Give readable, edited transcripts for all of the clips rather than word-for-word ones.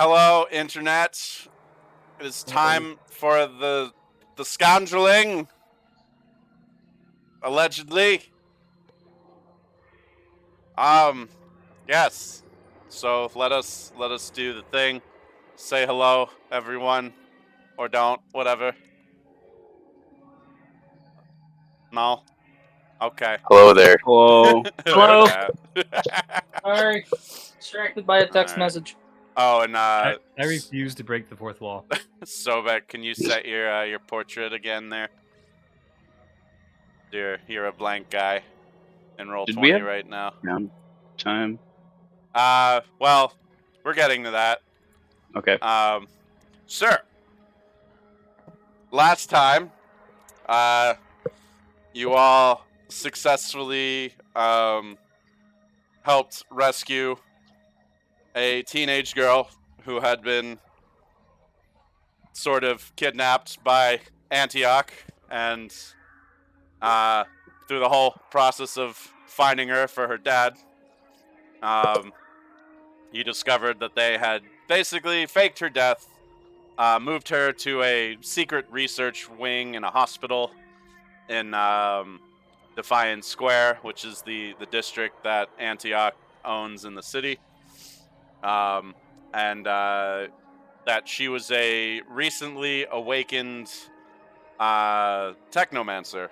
Hello, Internet. It is time for the scoundreling. Allegedly. Yes. So let us do the thing. Say hello, everyone, or don't, whatever. No. Okay. Hello there. Hello. Hello. Heard that. Sorry. Distracted by a text Alright. message. Oh, and I refuse to break the fourth wall. Sobek, can you set your portrait again there? You're a blank guy in roll Did 20 we have right now. round time? Well, we're getting to that. Okay. Sir, last time, you all successfully helped rescue a teenage girl who had been sort of kidnapped by Antioch, and through the whole process of finding her for her dad, you discovered that they had basically faked her death, moved her to a secret research wing in a hospital in Defiance Square, which is the district that Antioch owns in the city, and that she was a recently awakened technomancer,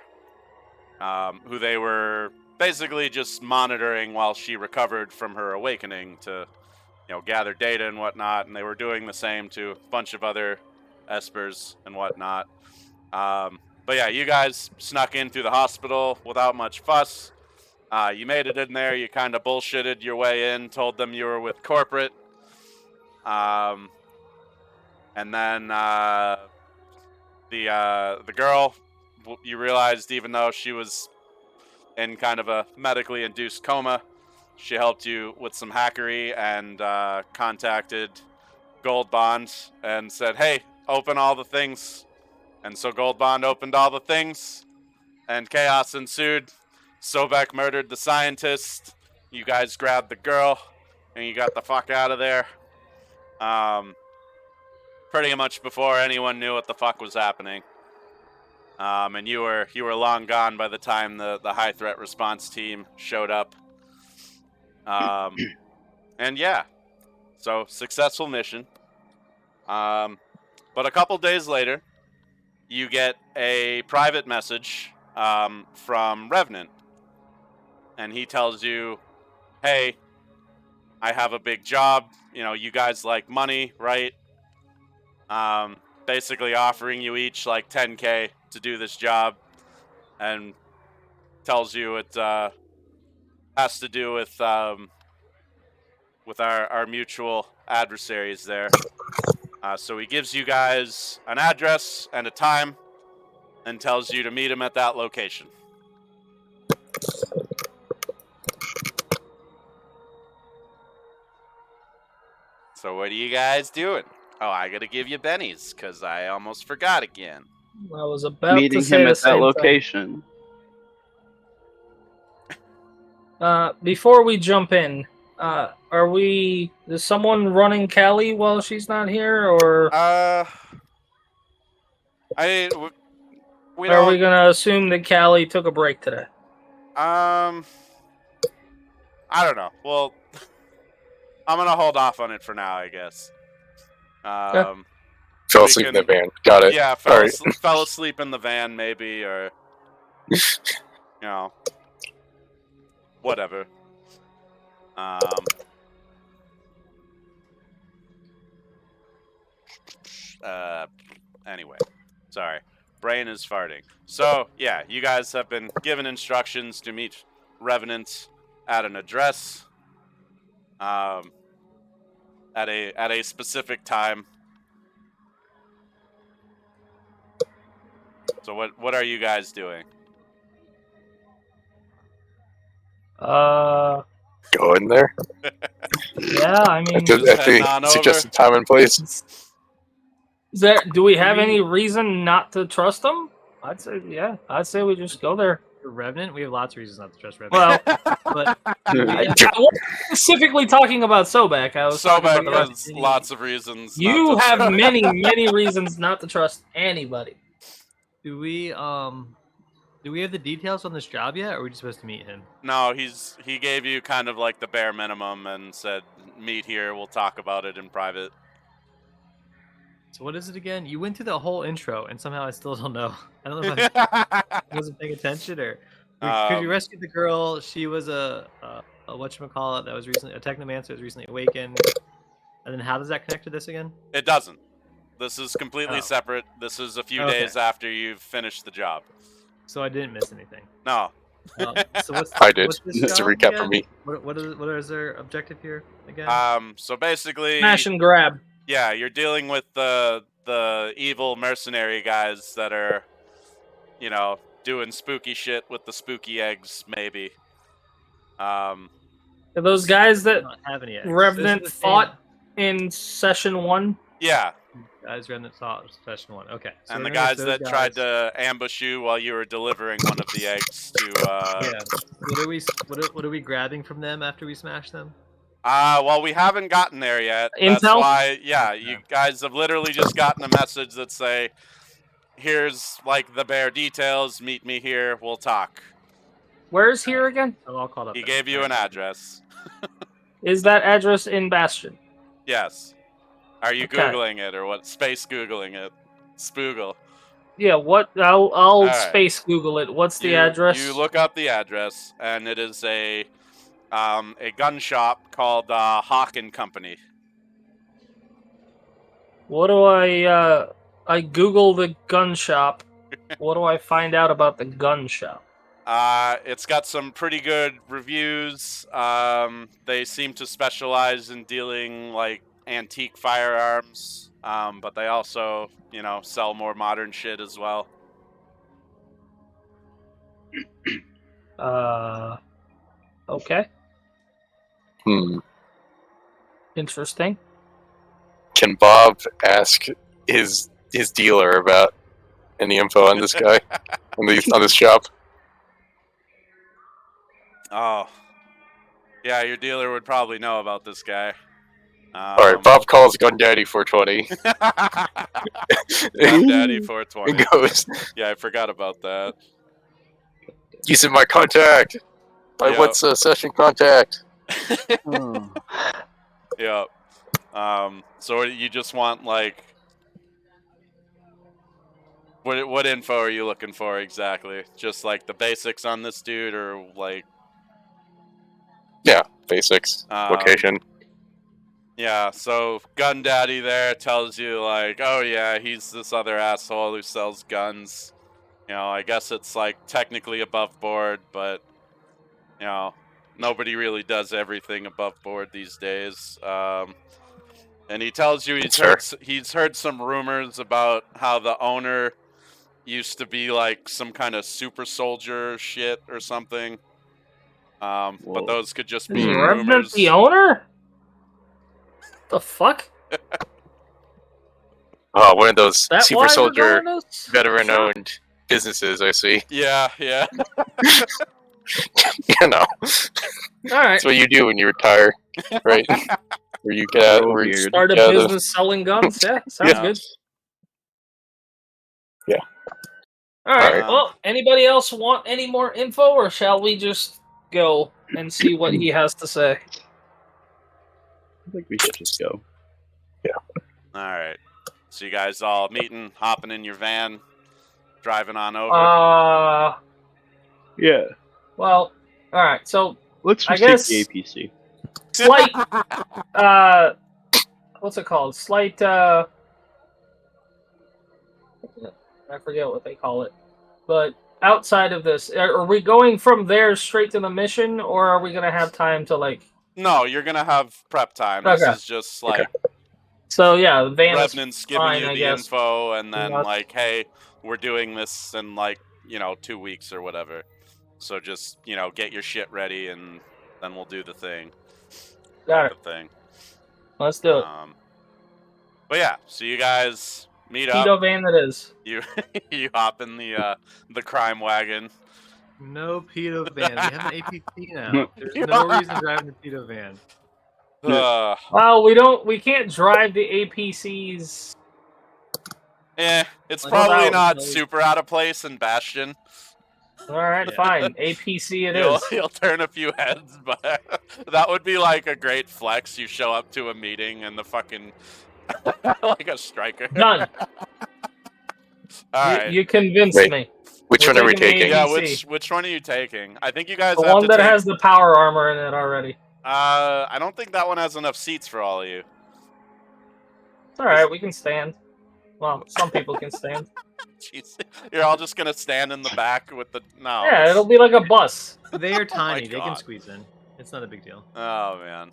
who they were basically just monitoring while she recovered from her awakening to, gather data and whatnot, and they were doing the same to a bunch of other espers and whatnot. But yeah, you guys snuck in through the hospital without much fuss. You made it in there. You kind of bullshitted your way in, told them you were with corporate. And then the girl, you realized, even though she was in kind of a medically induced coma, she helped you with some hackery and contacted Gold Bond and said, "Hey, open all the things." And so Gold Bond opened all the things, and chaos ensued. Sobek murdered the scientist. You guys grabbed the girl, and you got the fuck out of there. Pretty much before anyone knew what the fuck was happening. And you were long gone by the time the high threat response team showed up. And yeah, so successful mission. But a couple days later, you get a private message from Revenant, and he tells you, "Hey, I have a big job. You guys like money, right? Basically offering you each like 10K to do this job," and tells you it has to do with our mutual adversaries there. So he gives you guys an address and a time and tells you to meet him at that location. So what are you guys doing? Oh, I gotta give you bennies, because I almost forgot again. I was about Meeting to say him the at that same location. thing. Before we jump in, is someone running Callie while she's not here, or we are we don't. gonna assume that Callie took a break today? I don't know. Well, I'm gonna hold off on it for now, I guess. Okay. Fell asleep in the van. Got it. Yeah, All right. fell asleep in the van, maybe, or whatever. Anyway, sorry, brain is farting. So yeah, you guys have been given instructions to meet Revenant at an address, at a specific time. So what are you guys doing? Go in there. Yeah, I mean, Just heading on over? Suggested time and place. do we have any reason not to trust them? I'd say we just go there. Revenant? We have lots of reasons not to trust Revenant. Well, But I wasn't specifically talking about Sobek. I was talking about Sobek the rest. has lots of reasons. You not to have trust. many reasons not to trust anybody. do we have the details on this job yet, or are we just supposed to meet him? No, he gave you kind of like the bare minimum and said, "Meet here. We'll talk about it in private." So what is it again? You went through the whole intro, and somehow I still don't know. I don't know if I wasn't paying attention or because you rescued the girl. She was a whatchamacallit that was recently a technomancer that was recently awakened. And then how does that connect to this again? It doesn't. This is completely separate. This is a few days after you've finished the job. So I didn't miss anything. No. So what's I did. What's this Just a job recap again? for me. What is their objective here again? So basically, Smash and grab. yeah, you're dealing with the evil mercenary guys that are, doing spooky shit with the spooky eggs, maybe. Are those guys that I don't have any eggs. Revenant This is the fought in session 1? Yeah. Guys, Revenant fought session 1. Okay. So And we're the gonna guys get that those tried guys. to ambush you while you were delivering one of the eggs to. Yeah. What are we grabbing from them after we smash them? Well, we haven't gotten there yet. That's Intel? why, you guys have literally just gotten a message that say, "Here's like the bare details. Meet me here. We'll talk." Where's here again? I'm all caught up. He then. gave you an address. Is that address in Bastion? Yes. Are you Okay. Googling it or what? Space Googling it. Spoogle. Yeah, what? I'll right. space Google it. What's the address? You look up the address, and it is a gun shop called Hawk and Company. What do I Google the gun shop. What do I find out about the gun shop? It's got some pretty good reviews. They seem to specialize in dealing like antique firearms, but they also, sell more modern shit as well. Okay. Interesting. Can Bob ask his dealer about any info on this guy on this shop? Oh, yeah, your dealer would probably know about this guy. All right, Bob calls Gun Daddy 420. Gun Daddy 420. He goes, Yeah, I forgot about that. "Use my contact. My Yep. what's session contact?" Oh. Yeah. So you just want like, what info are you looking for exactly? Just like the basics on this dude, or like? Yeah, basics, location. Yeah, so Gun Daddy there tells you like, oh yeah, he's this other asshole who sells guns. I guess it's like technically above board, but nobody really does everything above board these days. And he tells you he's heard some rumors about how the owner used to be like some kind of super soldier shit or something. But those could just be Is Revenant rumors. the owner? The fuck? Oh, one of those That super why we're soldier doing this? veteran-owned businesses. I see. Yeah. You know, All right. that's what you do when you retire, right? Where you get out, where you Weird. Start a get out of- business selling guns. Yeah, sounds Yeah. good. Yeah. All right. Alright. Well, anybody else want any more info, or shall we just go and see what he has to say? I think we should just go. All right. So you guys all meeting, hopping in your van, driving on over. Yeah. Well, all right. So Let's I just take guess- the APC. slight, what's it called? Slight, I forget what they call it. But outside of this, are we going from there straight to the mission, or are we gonna have time to like? No, you're gonna have prep time. This Okay. is just like So yeah, the van is Revenant's giving fine, you I the guess. info, and then Not- like, hey, we're doing this in like 2 weeks or whatever. So just get your shit ready, and then we'll do the thing. Got it. The thing. Let's do it. But yeah, so you guys meet up. Tito van that is. You you hop in the crime wagon, No pedo van. We have an APC now. There's no reason driving the pedo van. Uh, We can't drive the APCs. it's Like, probably without- not super out of place in Bastion. All right, Yeah. fine. APC it You'll, is. you'll turn a few heads, but that would be like a great flex. You show up to a meeting and the fucking like a striker. Done. All right. You convinced Wait. me. Which We're one are we taking the taking? Yeah, ABC. which one are you taking? I think you guys The have one to that take. has the power armor in it already. I don't think that one has enough seats for all of you. It's all right. We can stand. Well, some people can stand. Jeez, you're all just gonna stand in the back with the no. Yeah, that's- it'll be like a bus. They are tiny. They can God. squeeze in. It's not a big deal. Oh man.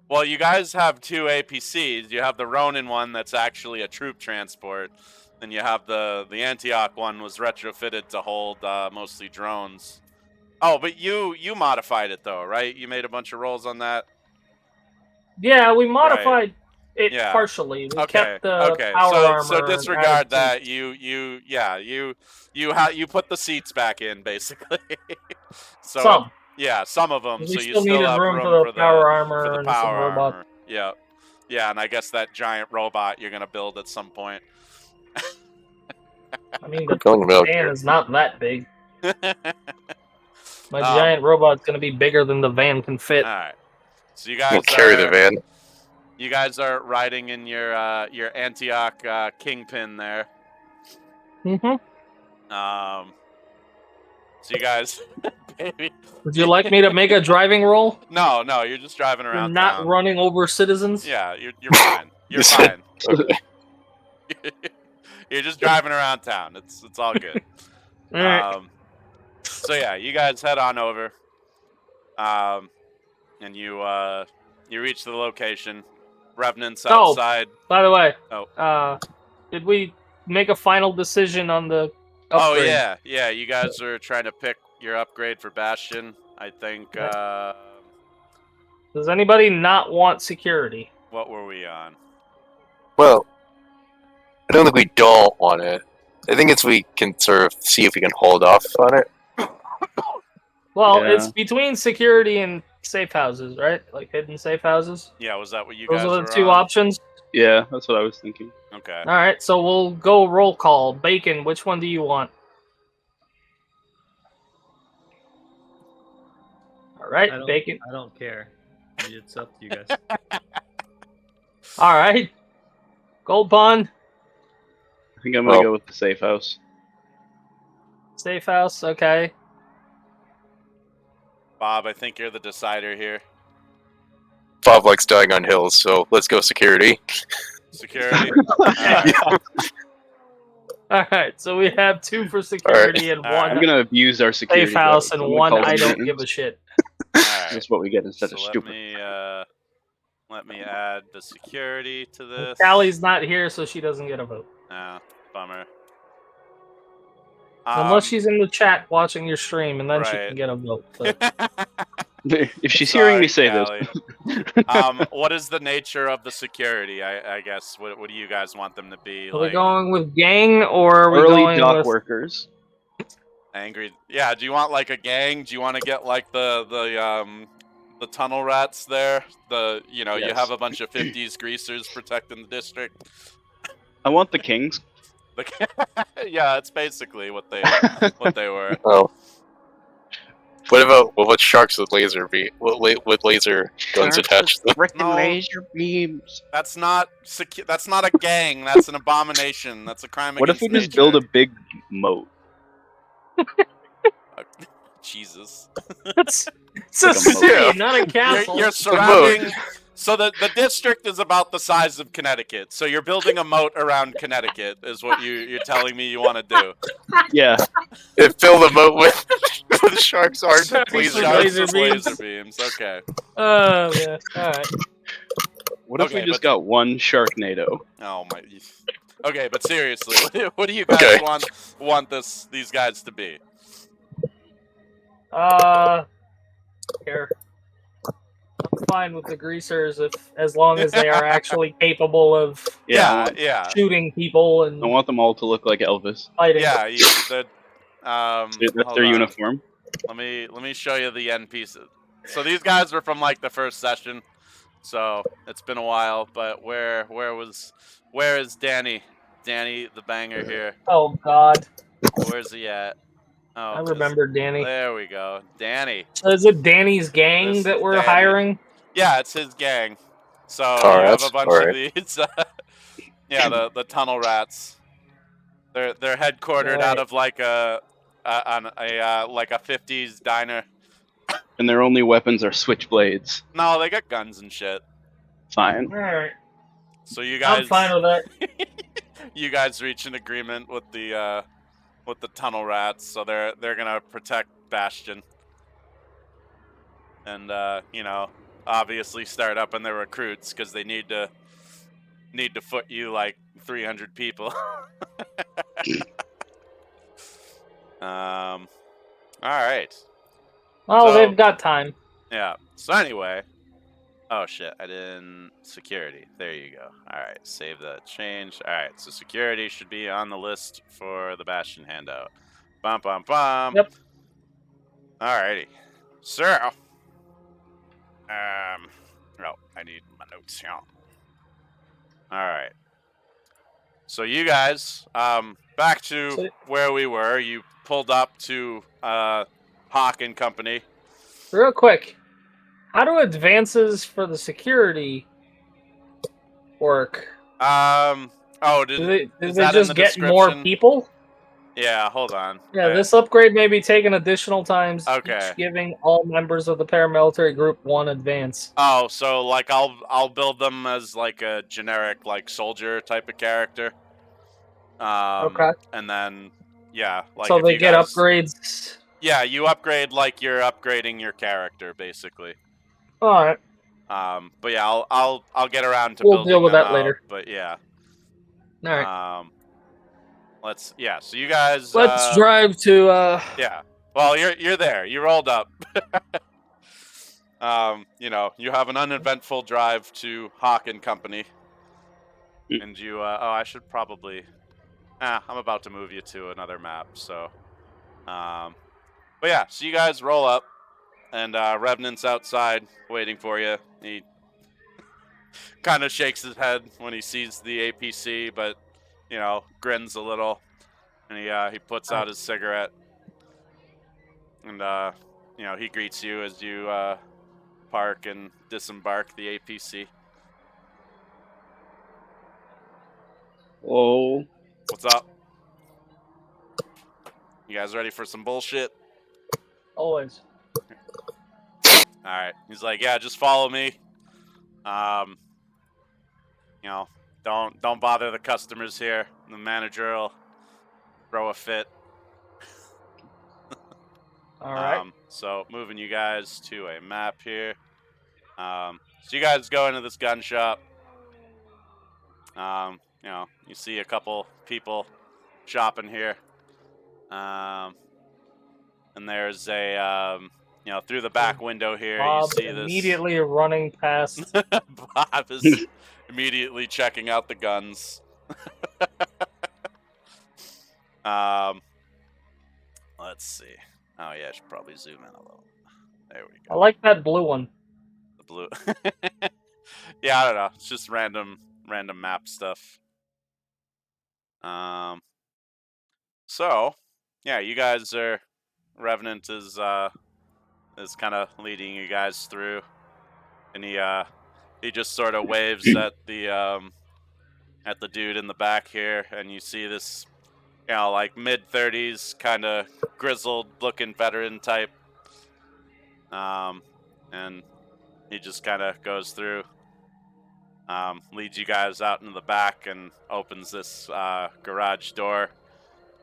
Well, you guys have two APCs. You have the Ronin one that's actually a troop transport. Then you have the Antioch one was retrofitted to hold mostly drones. Oh, but you modified it though, right? You made a bunch of rolls on that. Yeah, we modified it Yeah. partially. We Okay. kept the Okay. power armor. So and disregard added that. seats. You put the seats back in basically. So Some. yeah, some of them. We So you still needed have room for the power armor for the and some power robots. armor. Yeah. Yeah, and I guess that giant robot you're gonna build at some point. I mean, We're the going about van here. is not that big. My Um, giant robot's gonna be bigger than the van can fit. Alright. So you guys We'll carry the are- van. You guys are riding in your Antioch Kingpin there. Mm-hmm. So you guys baby. Would you like me to make a driving roll? No, you're just driving You're around not town. running over citizens? Yeah, you're fine. You're You fine. said- You're just driving around town. It's all good. Alright. So yeah, you guys head on over. And you reach the location. Revenant's Oh. outside. By the way, Oh. did we make a final decision on the Oh upgrade? yeah. You guys are trying to pick your upgrade for Bastion. I think. Does anybody not want security? What were we on? Well, I don't think we don't want it. I think we can sort of see if we can hold off on it. Well, Yeah. it's between security and safe houses, right? Like hidden safe houses. Yeah, was that what you Those guys are were the two on? options. Yeah, that's what I was thinking. Okay. All right, so we'll go roll call. Bacon, which one do you want? All right, I don't, Bacon. I don't care. It's up to you guys. All right, Gold Pond, I think I'm gonna Well- go with the safe house. safe house. Okay. Bob, I think you're the decider here. Bob likes dying on hills, so let's go security. Security. Alright. All right, so we have 2 for security and All right. I'm one gonna abuse our security. safe house guard. and I'm gonna one call I them don't mutants. give a shit. Alright. That's what we get instead So of stupid. let me add the security to this. Callie's not here, so she doesn't get a vote. Ah, bummer. Unless she's in the chat watching your stream, and then she right. can get a vote. But If she's hearing me say this, this. What is the nature of the security? I guess. What do you guys want them to be? are we Like going with gang or are we early going dock with? workers. angry? Yeah. Do you want like a gang? Do you want to get like the tunnel rats there? You Yes. have a bunch of 50s greasers protecting the district. I want the kings. Yeah, it's basically what they were. Oh. What about sharks with laser with laser guns attached to them? Frickin' No. laser beams. That's not That's not a gang. That's an abomination. That's a crime What if against we just nature. build a big moat? Jesus. It's a Like a moat. city, not a castle. You're surrounding. So the district is about the size of Connecticut. So you're building a moat around Connecticut, is what you're telling me you want to do. Yeah. It fill the moat with the sharks aren't Sharks laser with guns. laser Just beams. laser beams. Okay. Oh yeah. All right. What if Okay, we just but- got one Sharknado? Oh my. Okay, but seriously, what do you guys Okay. want these guys to be? Here. I'm fine with the greasers as long as they are actually capable of Yeah. Yeah. shooting people and I want them all to look like Elvis. fighting. Yeah. That's hold their on. uniform. Let me show you the end pieces. So these guys were from like the first session. So it's been a while, but where is Danny? Danny the banger here. Oh God, Where's he at? I Oh, remember Danny. there we go. Danny. So is it Danny's gang This that is we're Danny. hiring? Yeah, it's his gang. So Tar you have a rats? bunch of Alright. these. Yeah, the tunnel rats. They're headquartered out Right. of like a like a 50s diner. And their only weapons are switchblades. No, they got guns and shit. Fine. All right. So you I'm guys fine with that. you guys reach an agreement with the tunnel rats, so they're gonna protect Bastion. And you know, obviously start up in their recruits because they need to foot you like 300 people. All right. Oh, So- they've got time. Yeah. So anyway, oh shit, I didn't security. There you go. All right, save that change. All right, so security should be on the list for the Bastion handout. Bum bum bum. Yep. All righty. So, oh, I need my notes here. All right. So you guys, back to So- where we were. You pulled up to Hawk and Company. Real quick, how do advances for the security work? Oh, Do is they that in just the get more description? people? Yeah, hold on. Yeah, this upgrade may be taken additional times, Okay. each giving all members of the paramilitary group 1 advance. Oh, so like I'll build them as like a generic like soldier type of character. Okay. And then yeah, like So if they you get guys, upgrades. Yeah, you upgrade like you're upgrading your character basically. All right. But yeah, I'll get around to We'll building deal with them that out, later. But yeah. All right. So you guys Let's drive to Yeah. Well, you're there. You rolled up. You know, you have an uneventful drive to Hawk and Company. And you I should probably I'm about to move you to another map, so but yeah, so you guys roll up and Revenant's outside waiting for you. He kind of shakes his head when he sees the APC, but you know, grins a little, and he puts out his cigarette, and you know, he greets you as you park and disembark the APC. Whoa. What's up? You guys ready for some bullshit? always. All right. He's like, yeah, just follow me. You know, don't bother the customers here. The manager will throw a fit. All right. So moving you guys to a map here. So you guys go into this gun shop. You know, you see a couple people shopping here. And there's a you know, through the back window here, Bob you see this. immediately running past. Bob is immediately checking out the guns. Let's see. Oh yeah, I should probably zoom in a little. There we I go. like that blue one. The blue. Yeah, I don't know. It's just random map stuff. So yeah, you guys are. Revenant is kind of leading you guys through, and he just sort of waves at the dude in the back here, and you see this, you know, like mid-30s kind of grizzled looking veteran type, and he just kind of goes through, leads you guys out into the back and opens this garage door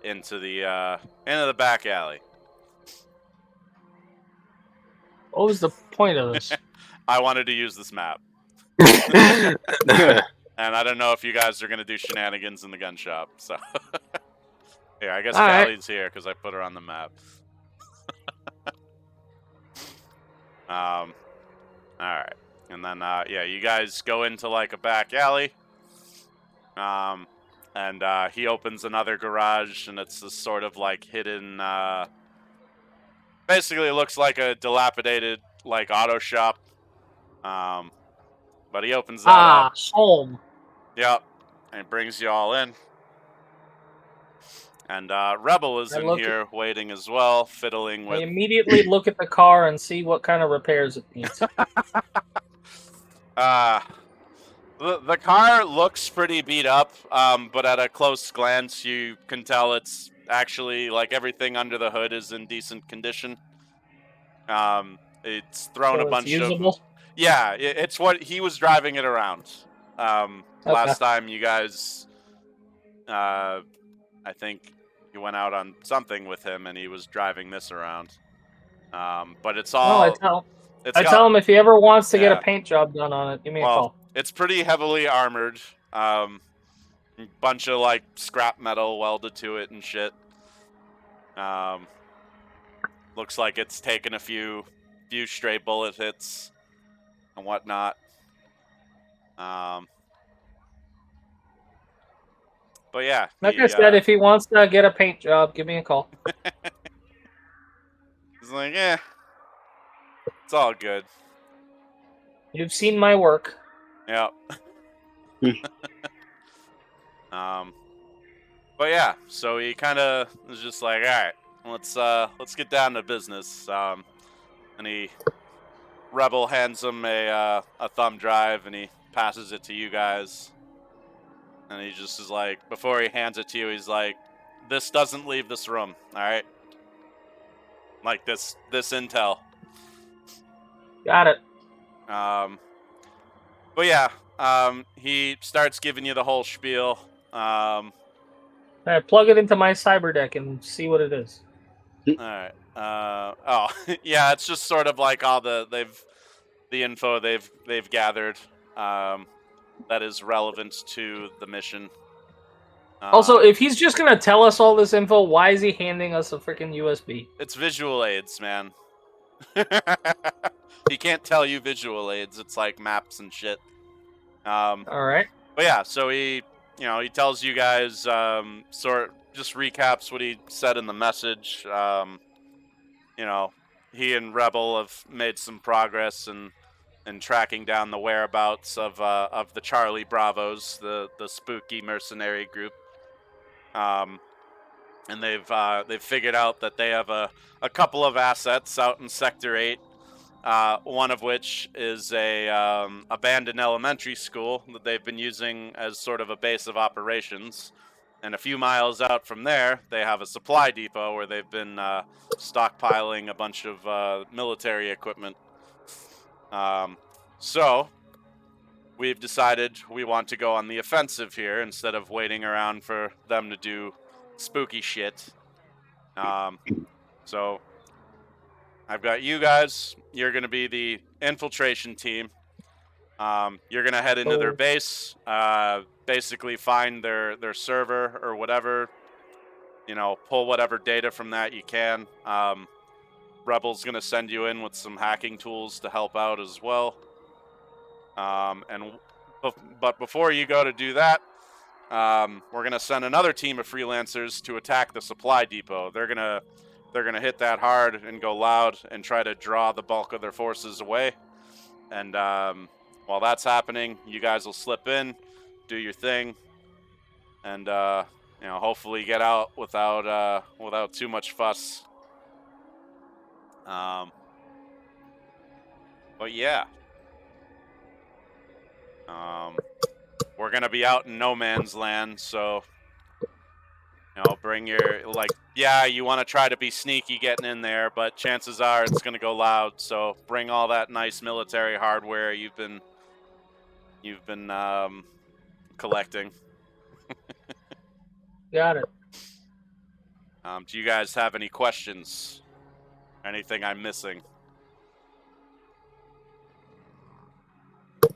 into the back alley. What was the point of this? I wanted to use this map. And I don't know if you guys are going to do shenanigans in the gun shop, so. Yeah, I guess All right. Callie's here because I put her on the map. All right. And then, yeah, you guys go into like a back alley. And he opens another garage, and it's this sort of like hidden. Basically, it looks like a dilapidated like auto shop. But he opens that up. Home. Yep, and brings you all in. And Rebel is I in look here waiting as well, fiddling I with. immediately look at the car and see what kind of repairs it needs. The car looks pretty beat up, but at a close glance, you can tell it's actually like everything under the hood is in decent condition. It's thrown So a it's bunch of. usable? Yeah, it's what he was driving it around. Last time you guys, I think you went out on something with him, and he was driving this around. But it's all. I tell him if he ever wants to get a Yeah. paint job done on it, give me a Well, call. it's pretty heavily armored. Bunch of like scrap metal welded to it and shit. Looks like it's taken a few stray bullet hits and whatnot. But yeah, Like I said, if he wants to get a paint job, give me a call. He's like, it's all good. You've seen my work. Yep. But yeah, so he kind of was just like, all right, let's get down to business. And Rebel hands him a thumb drive, and he passes it to you guys. And he just is like, before he hands it to you, he's like, this doesn't leave this room, all right? Like this intel. Got it. But yeah, he starts giving you the whole spiel. I plug it into my cyber deck and see what it is. All right. Yeah, it's just sort of like all the info they've gathered that is relevant to the mission. Also, if he's just gonna tell us all this info, why is he handing us a freaking USB? It's visual aids, man. He can't tell you visual aids. It's like maps and shit. All right. But yeah, so he tells you guys just recaps what he said in the message. He and Rebel have made some progress in tracking down the whereabouts of the Charlie Bravos, the spooky mercenary group. And they've figured out that they have a couple of assets out in Sector 8. One of which is a abandoned elementary school that they've been using as sort of a base of operations. And a few miles out from there, they have a supply depot where they've been stockpiling a bunch of military equipment. So we've decided we want to go on the offensive here instead of waiting around for them to do spooky shit. So I've got you guys. You're going to be the infiltration team. You're going to head into their base, basically find their server or whatever, pull whatever data from that you can. Rebel's going to send you in with some hacking tools to help out as well. But before you go to do that, we're going to send another team of freelancers to attack the supply depot. They're going to hit that hard and go loud and try to draw the bulk of their forces away. And while that's happening, you guys will slip in, do your thing, and hopefully get out without too much fuss. But yeah, we're gonna be out in no man's land, so bring your you want to try to be sneaky getting in there, but chances are it's gonna go loud. So bring all that nice military hardware you've been collecting. Got it. Do you guys have any questions? Anything I'm missing?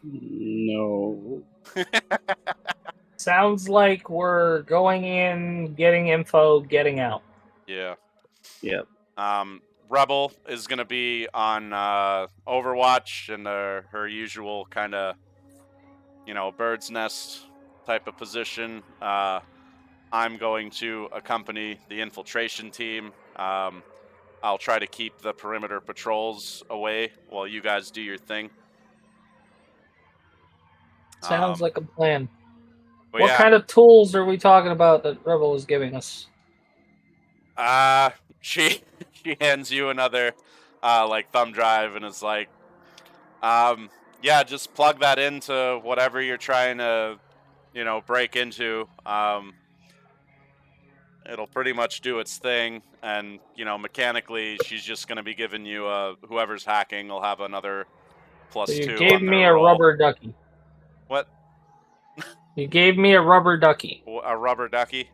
No. Sounds like we're going in, getting info, getting out. Yeah. Yep. Rebel is going to be on Overwatch and her usual kind of, bird's nest type of position. I'm going to accompany the infiltration team. I'll try to keep the perimeter patrols away while you guys do your thing. Sounds like a plan. But What yeah, kind of tools are we talking about that Rebel is giving us? she hands you another like thumb drive and is like, yeah, just plug that into whatever you're trying to, break into. It'll pretty much do its thing, and mechanically, she's just going to be giving you whoever's hacking will have another So you +2 gave on me their a roll. rubber ducky. What? You gave me a rubber ducky. A rubber ducky?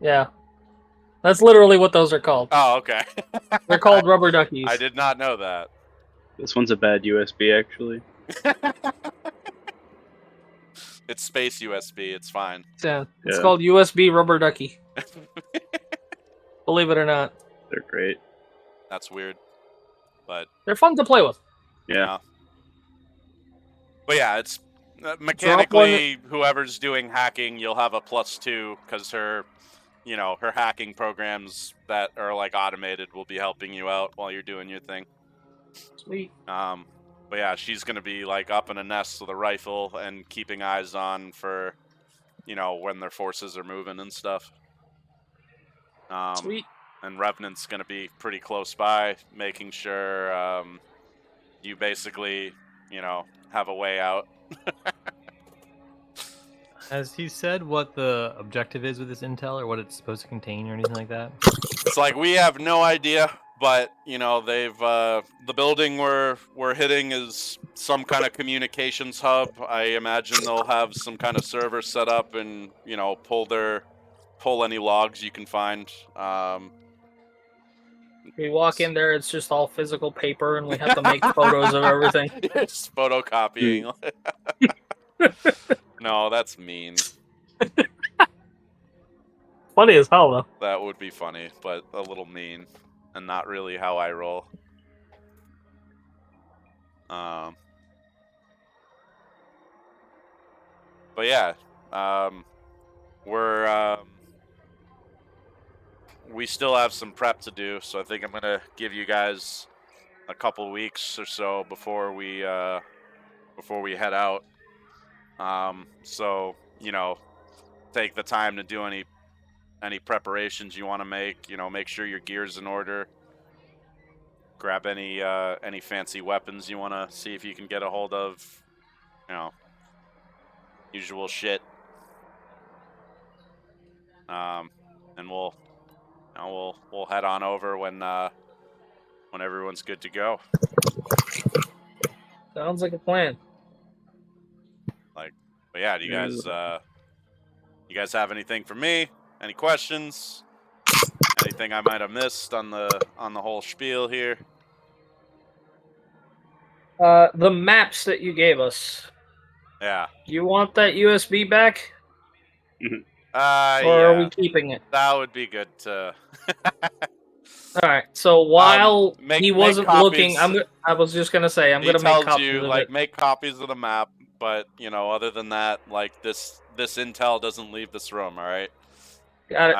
Yeah. That's literally what those are called. Oh, okay. They're called rubber duckies. I did not know that. This one's a bad USB, actually. It's space USB. It's fine. Yeah, it's Yeah. called USB rubber ducky. Believe it or not. They're great. That's weird, but They're fun to play with. Yeah. But yeah, it's mechanically whoever's doing hacking, you'll have a +2 because her hacking programs that are like automated will be helping you out while you're doing your thing. Sweet. But yeah, she's gonna be like up in a nest with a rifle and keeping eyes on for, when their forces are moving and stuff. Sweet. And Revenant's gonna be pretty close by, making sure you basically, have a way out. Has he said what the objective is with this intel, or what it's supposed to contain, or anything like that? It's like we have no idea, but they've the building we're hitting is some kind of communications hub. I imagine they'll have some kind of server set up and pull any logs you can find. We walk in there, it's just all physical paper, and we have to make photos of everything. Just photocopying. No, that's mean. Funny as hell, though. That would be funny, but a little mean, and not really how I roll. But yeah, we still have some prep to do, so I think I'm gonna give you guys a couple weeks or so before we head out. So take the time to do any preparations you want to make. Make sure your gear's in order. Grab any fancy weapons you want to see if you can get a hold of. Usual shit. And we'll head on over when everyone's good to go. Sounds like a plan. But yeah, do you guys have anything for me? Any questions? Anything I might have missed on the whole spiel here? The maps that you gave us. Yeah. You want that USB back? Or yeah. are we keeping it? That would be good to. Alright, so while he make wasn't copies. looking, I was just gonna say, I'm He gonna make tells copies you of like it. make copies of the map, but other than that, like this intel doesn't leave this room. All right. Got it.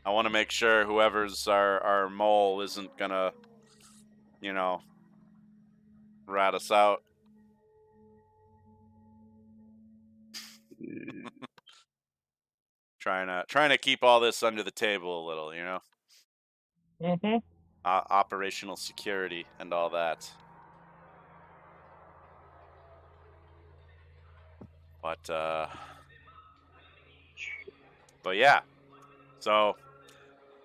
I want to make sure whoever's our mole isn't gonna, rat us out. Trying to keep all this under the table a little, Mm-hmm. Operational security and all that. But yeah, so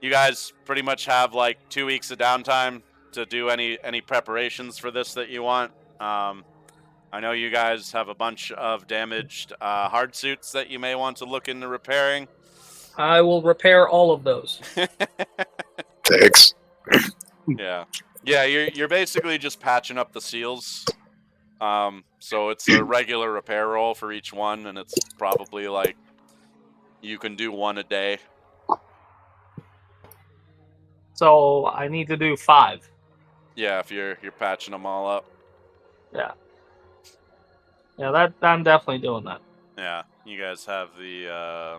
you guys pretty much have like 2 weeks of downtime to do any preparations for this that you want. I know you guys have a bunch of damaged hard suits that you may want to look into repairing. I will repair all of those. Thanks. Yeah, you're basically just patching up the seals. So it's a regular repair roll for each one, and it's probably like you can do one a day. So I need to do 5. Yeah, if you're patching them all up. Yeah. Yeah, that I'm definitely doing that. Yeah, you guys have the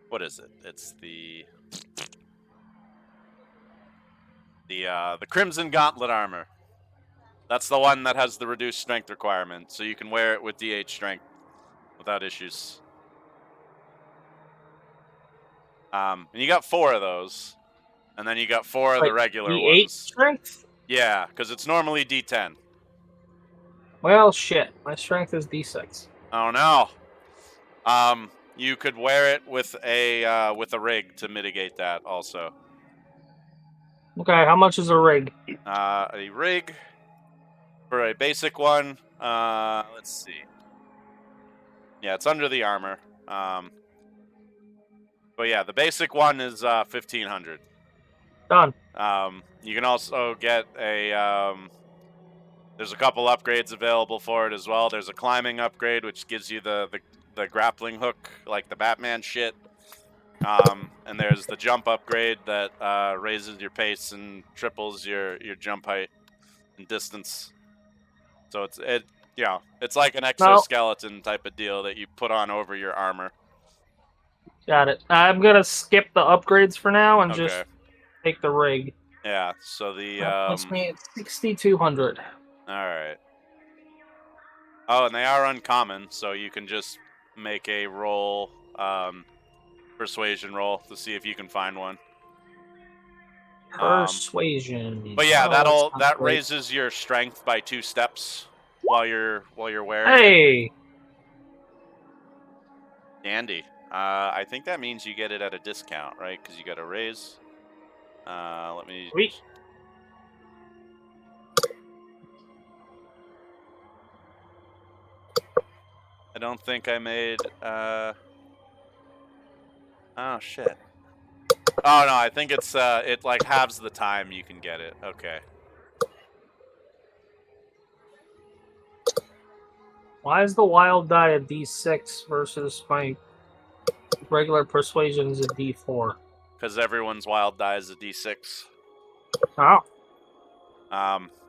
what is it? It's the Crimson Gauntlet armor. That's the one that has the reduced strength requirement, so you can wear it with DH strength without issues. And you got 4 of those, and then you got 4 of the Like regular D8 ones. strength? Yeah, because it's normally D10. Well, shit. My strength is D6. Oh no. You could wear it with a rig to mitigate that also. Okay, how much is a rig? A rig for a basic one. Let's see. Yeah, it's under the armor. But yeah, the basic one is 1,500. Done. You can also get a. There's a couple upgrades available for it as well. There's a climbing upgrade, which gives you the grappling hook, like the Batman shit. And there's the jump upgrade that raises your pace and triples your jump height and distance. So it's like an exoskeleton type of deal that you put on over your armor. Got it. I'm gonna skip the upgrades for now and Okay. just take the rig. Yeah. So the That puts me at 6,200. All right. Oh, and they are uncommon, so you can just make a roll, persuasion roll to see if you can find one. Persuasion. But yeah, Oh, that raises your strength by 2 steps while you're wearing it. Hey, Dandy. I think that means you get it at a discount, right? Because you got a raise. Let me. sweet. I don't think I made. Oh shit. Oh no, I think it's it like halves the time you can get it. Okay. Why is the wild die a D6 versus my regular persuasion is a D4? Because everyone's wild die is a D6. Oh,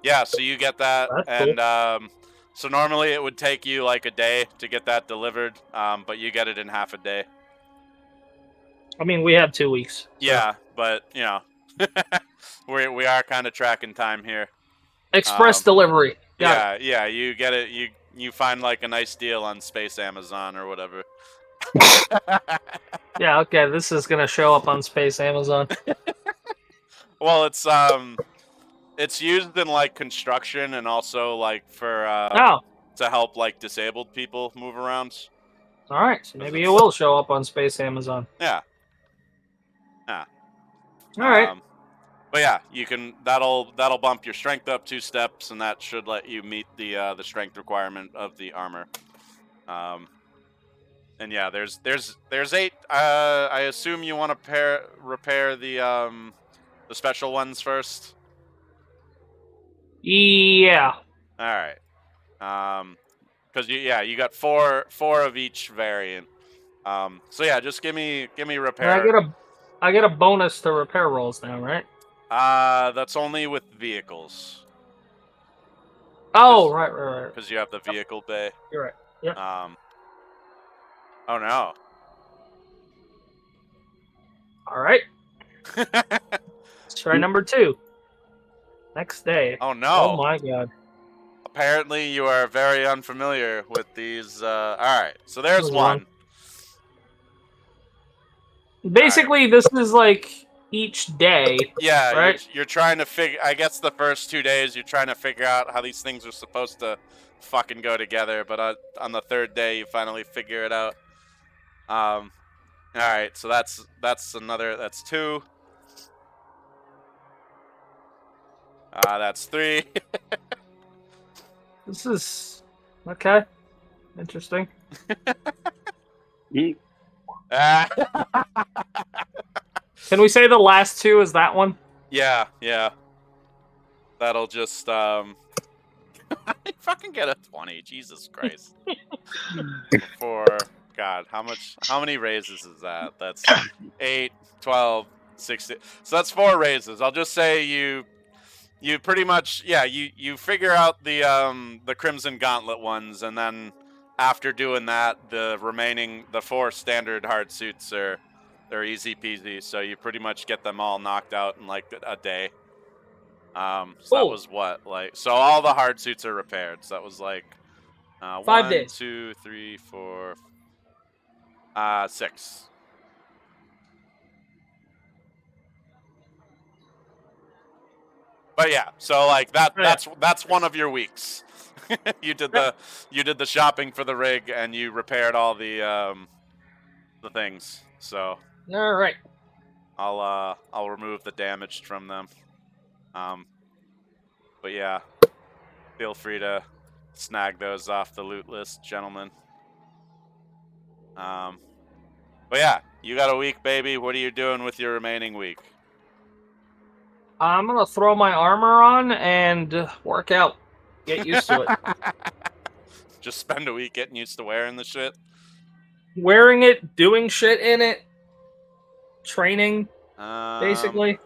Yeah, so you get that, That's and so normally it would take you like a day to get that delivered, but you get it in half a day. I mean, we have 2 weeks. So. Yeah, but you know, we are kind of tracking time here. Express delivery. Yeah, you get it. You find like a nice deal on Space Amazon or whatever. Yeah, okay, this is gonna show up on Space Amazon. Well, it's used in like construction and also like for to help like disabled people move around. All right, so maybe it will show up on Space Amazon. Yeah. All right. But yeah, you can that'll bump your strength up 2 steps, and that should let you meet the strength requirement of the armor. And yeah, there's 8. I assume you want to repair the special ones first. Yeah. All right. Because you got 4 of each variant. So yeah, just give me repair. And I get a bonus to repair rolls now, right? That's only with vehicles. Oh, right. Because you have the vehicle bay. You're right. Yep. Oh no. All right. Let's try number 2. Next day. Oh no. Oh my god. Apparently you are very unfamiliar with these. All right. So there's one. Basically, this is like each day. Yeah, right? you're trying to figure. I guess the first 2 days you're trying to figure out how these things are supposed to fucking go together, but on the 3rd day you finally figure it out. All right, so that's 2. That's 3. This is okay. Interesting. Can we say the last 2 is that one? Yeah. That'll just fucking get a 20. Jesus Christ. For God, how many raises is that? That's 8, 12, 16. So that's 4 raises. I'll just say you you pretty much you figure out the Crimson Gauntlet ones, and then after doing that, the 4 standard hard suits they're easy peasy. So you pretty much get them all knocked out in like a day. So that was what, like, so all the hard suits are repaired. So that was like 5 1, days. 2, 3, 4, 6. But yeah, so like that's one of your weeks. you did the shopping for the rig, and you repaired all the things. So All right. I'll remove the damage from them. But yeah, feel free to snag those off the loot list, gentlemen. But yeah, you got a week, baby. What are you doing with your remaining week? I'm gonna throw my armor on and work out. Get used to it. Just spend a week getting used to wearing the shit. Wearing it, doing shit in it, training, basically.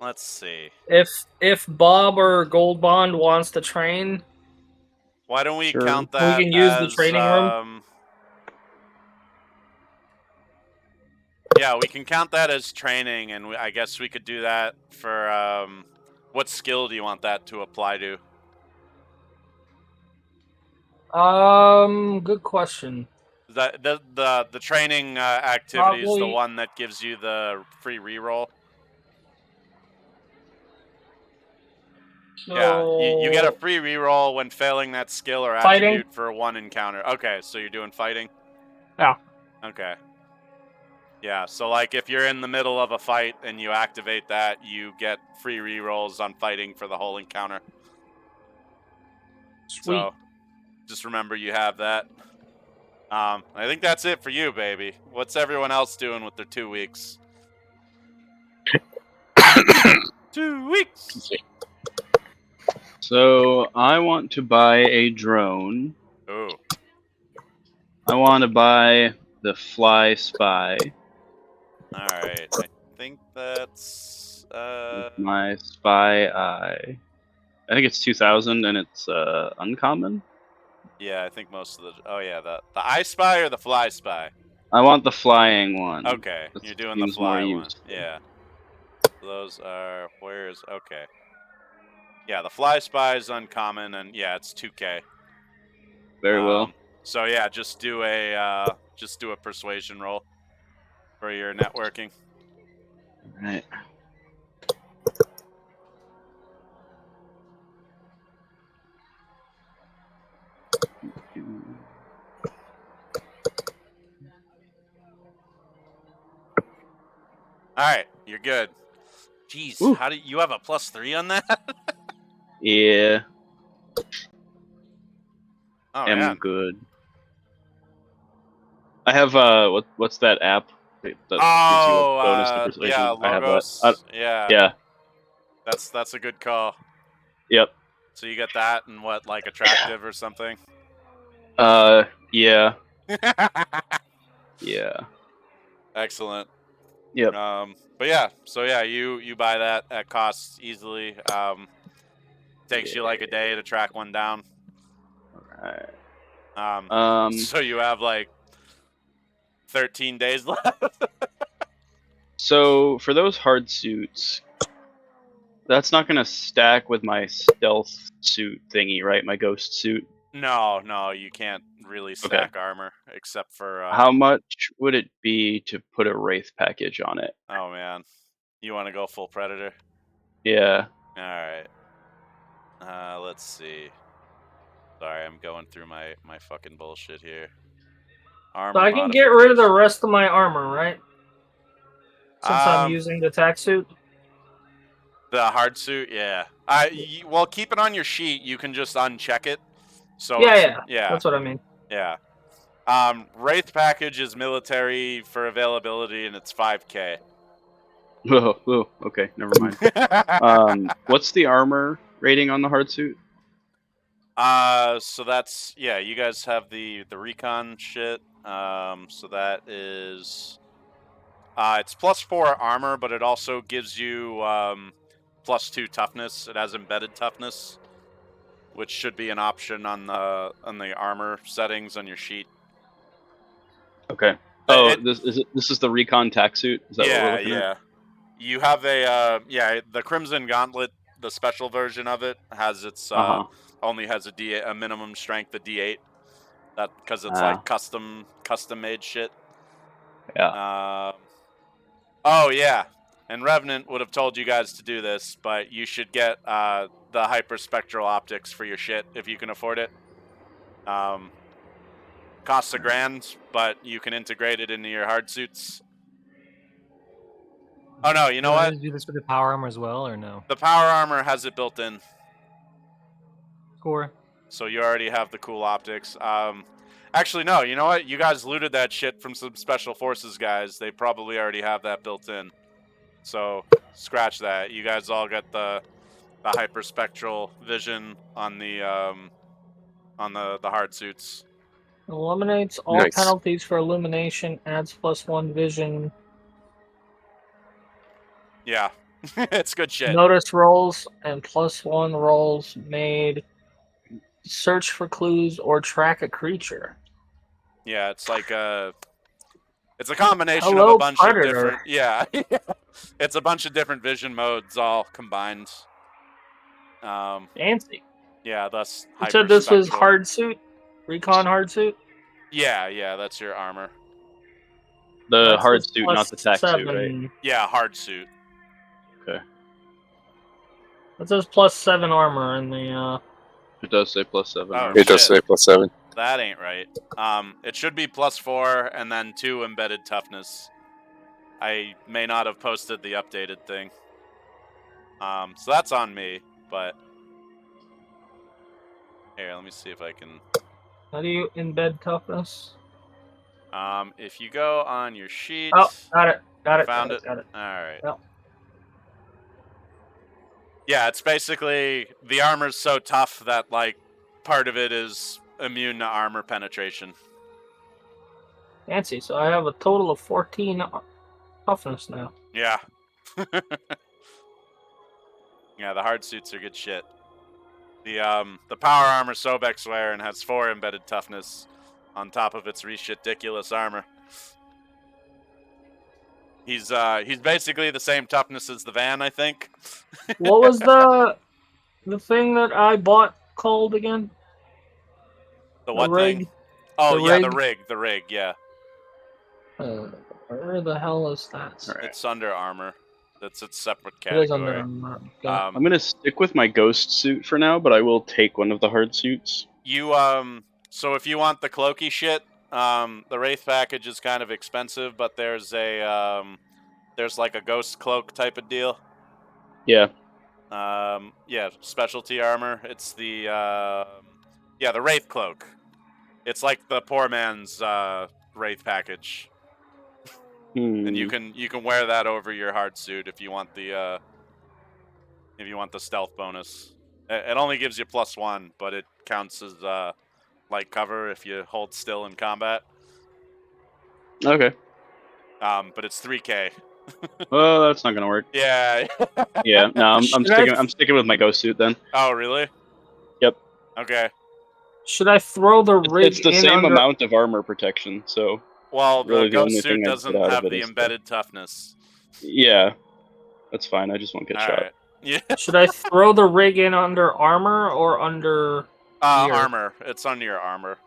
Let's see. If Bob or Gold Bond wants to train, why don't we Sure. count that we can use as, the training room. Yeah, we can count that as training, and I guess we could do that for what skill do you want that to apply to? Good question. The training activity is the Probably- one that gives you the free reroll. So, Yeah, you get a free reroll when failing that skill or Fighting? attribute for 1 encounter. Okay, so you're doing fighting? Yeah. Okay. Yeah, so like if you're in the middle of a fight and you activate that, you get free rerolls on fighting for the whole encounter. Sweet. So just remember you have that. I think that's it for you, baby. What's everyone else doing with their 2 weeks? 2 weeks! So I want to buy a drone. Ooh. I want to buy the Fly Spy. Alright, I think that's... With my Spy Eye. I think it's 2000 and it's uncommon. Yeah, I think most of the... Oh yeah, the I Spy or the Fly Spy? I want the flying one. Okay, That you're doing the seems more fly one. useful. Yeah. Those are... Where's... Okay. Yeah, the Fly Spy is uncommon, and yeah, it's 2k. Very well. So yeah, just do a persuasion roll for your networking. Right. Alright, you're good. Jeez, Ooh. how do you have a +3 on that? Yeah, Oh I'm man. good. I have what's that app that gives you a bonus to persuasion? Yeah, I have Logos. that. Yeah. Yeah. That's a good call. Yep. So you get that and what, like attractive or something? Yeah. Yeah. Excellent. Yep. But yeah, so yeah, you buy that at cost easily. Takes you like a day to track one down. Alright. So you have like 13 days left. So for those hard suits, that's not gonna stack with my stealth suit thingy, right? My ghost suit. No, you can't really stack armor except for. How much would it be to put a wraith package on it? Oh man, you want to go full predator? Yeah. All right. Let's see. Sorry, I'm going through my fucking bullshit here. Armor So I can get rid of the modification. rest of my armor, right? Since I'm Um, using the tack suit. The hard suit, yeah. Well, keep it on your sheet. You can just uncheck it. So Yeah. yeah, That's what I mean. yeah. Wraith package is military for availability, and it's 5k. Whoa, okay, never mind. What's the armor rating on the hard suit? So that's you guys have the recon shit. So that is it's +4 armor, but it also gives you +2 toughness. It has embedded toughness, which should be an option on the armor settings on your sheet. Okay. Oh, this is the recon tack suit. Is that what we're looking at? You have the Crimson Gauntlet, the special version of it has its only has a minimum strength of D8. That because it's like custom made shit. Yeah. Oh yeah, and Revenant would have told you guys to do this, but you should get the hyperspectral optics for your shit if you can afford it. Costs $1,000, but you can integrate it into your hard suits. Oh no, you know what? Do this with the power armor as well, or no? The power armor has it built in. Score. So you already have the cool optics. Actually, no. You know what? You guys looted that shit from some special forces guys. They probably already have that built in. So scratch that. You guys all got the hyperspectral vision on the hard suits. Eliminates all penalties for illumination. Adds +1 vision. Yeah, it's good shit. Notice rolls and +1 rolls made. Search for clues or track a creature. Yeah, it's like it's a combination of a bunch of different. Yeah, it's a bunch of different vision modes all combined. Fancy. Yeah, thus. You said this is hard suit, recon hard suit. Yeah, that's your armor. The hard suit, not the tack suit, right? Yeah, hard suit. Okay. It says +7 armor in the. It does say +7. Oh, it does say +7. That ain't right. It should be +4 and then 2 embedded toughness. I may not have posted the updated thing. So that's on me, but here, let me see if I can. How do you embed toughness? If you go on your sheet. Oh, got it. Found it. Got it. All right. Yep. Yeah, it's basically the armor's so tough that like part of it is immune to armor penetration. Fancy. So I have a total of 14 toughness now. Yeah. Yeah, the hard suits are good shit. The power armor Sobek's wearing has 4 embedded toughness on top of its ridiculous armor. He's basically the same toughness as the van, I think. What was the thing that I bought called again? The what rig? thing? Oh, the yeah, rig? the rig, yeah. Where the hell is that? Right. It's under armor. That's its separate It is category. under armor. I'm gonna stick with my ghost suit for now, but I will take one of the hard suits. You so if you want the cloaky shit, the Wraith package is kind of expensive, but there's like a ghost cloak type of deal. Yeah. Yeah, specialty armor. It's the the Wraith cloak. It's like the poor man's Wraith package. And you can wear that over your hard suit if you want the stealth bonus. It only gives you +1, but it counts as light cover if you hold still in combat. Okay. But it's 3K. Oh, that's not gonna work. Yeah. Yeah. No, I'm sticking with my ghost suit then. Oh, really? Yep. Okay. Should I throw the rig? It's the same amount of armor protection, so. Well, really the ghost suit doesn't have the embedded toughness. Yeah, that's fine. I just won't get shot. Right. Yeah. Should I throw the rig in under armor or under armor? It's under your armor.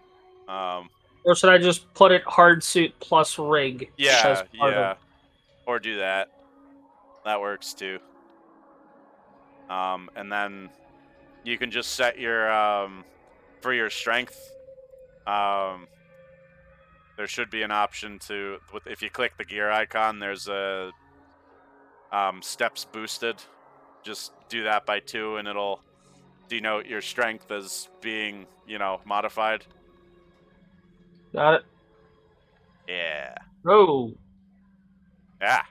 Or should I just put it hard suit plus rig? Yeah. Or do that. That works too. And then you can just set your for your strength. There should be an option to, if you click the gear icon, there's a steps boosted. Just do that by 2 and it'll denote your strength as being, modified. Got it. Yeah. Oh. Yeah.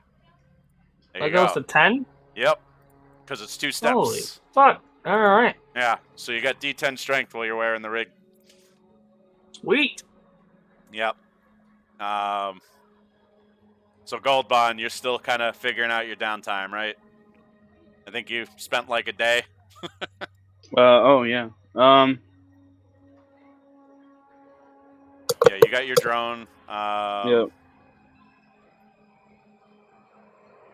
There That you goes go. to 10? Yep. Because it's 2 steps. Holy fuck. Alright. Yeah. So you got D10 strength while you're wearing the rig. Sweet. Yep. So Gold Bond, you're still kind of figuring out your downtime, right? I think you spent like a day. Oh yeah. Yeah, you got your drone. Yeah.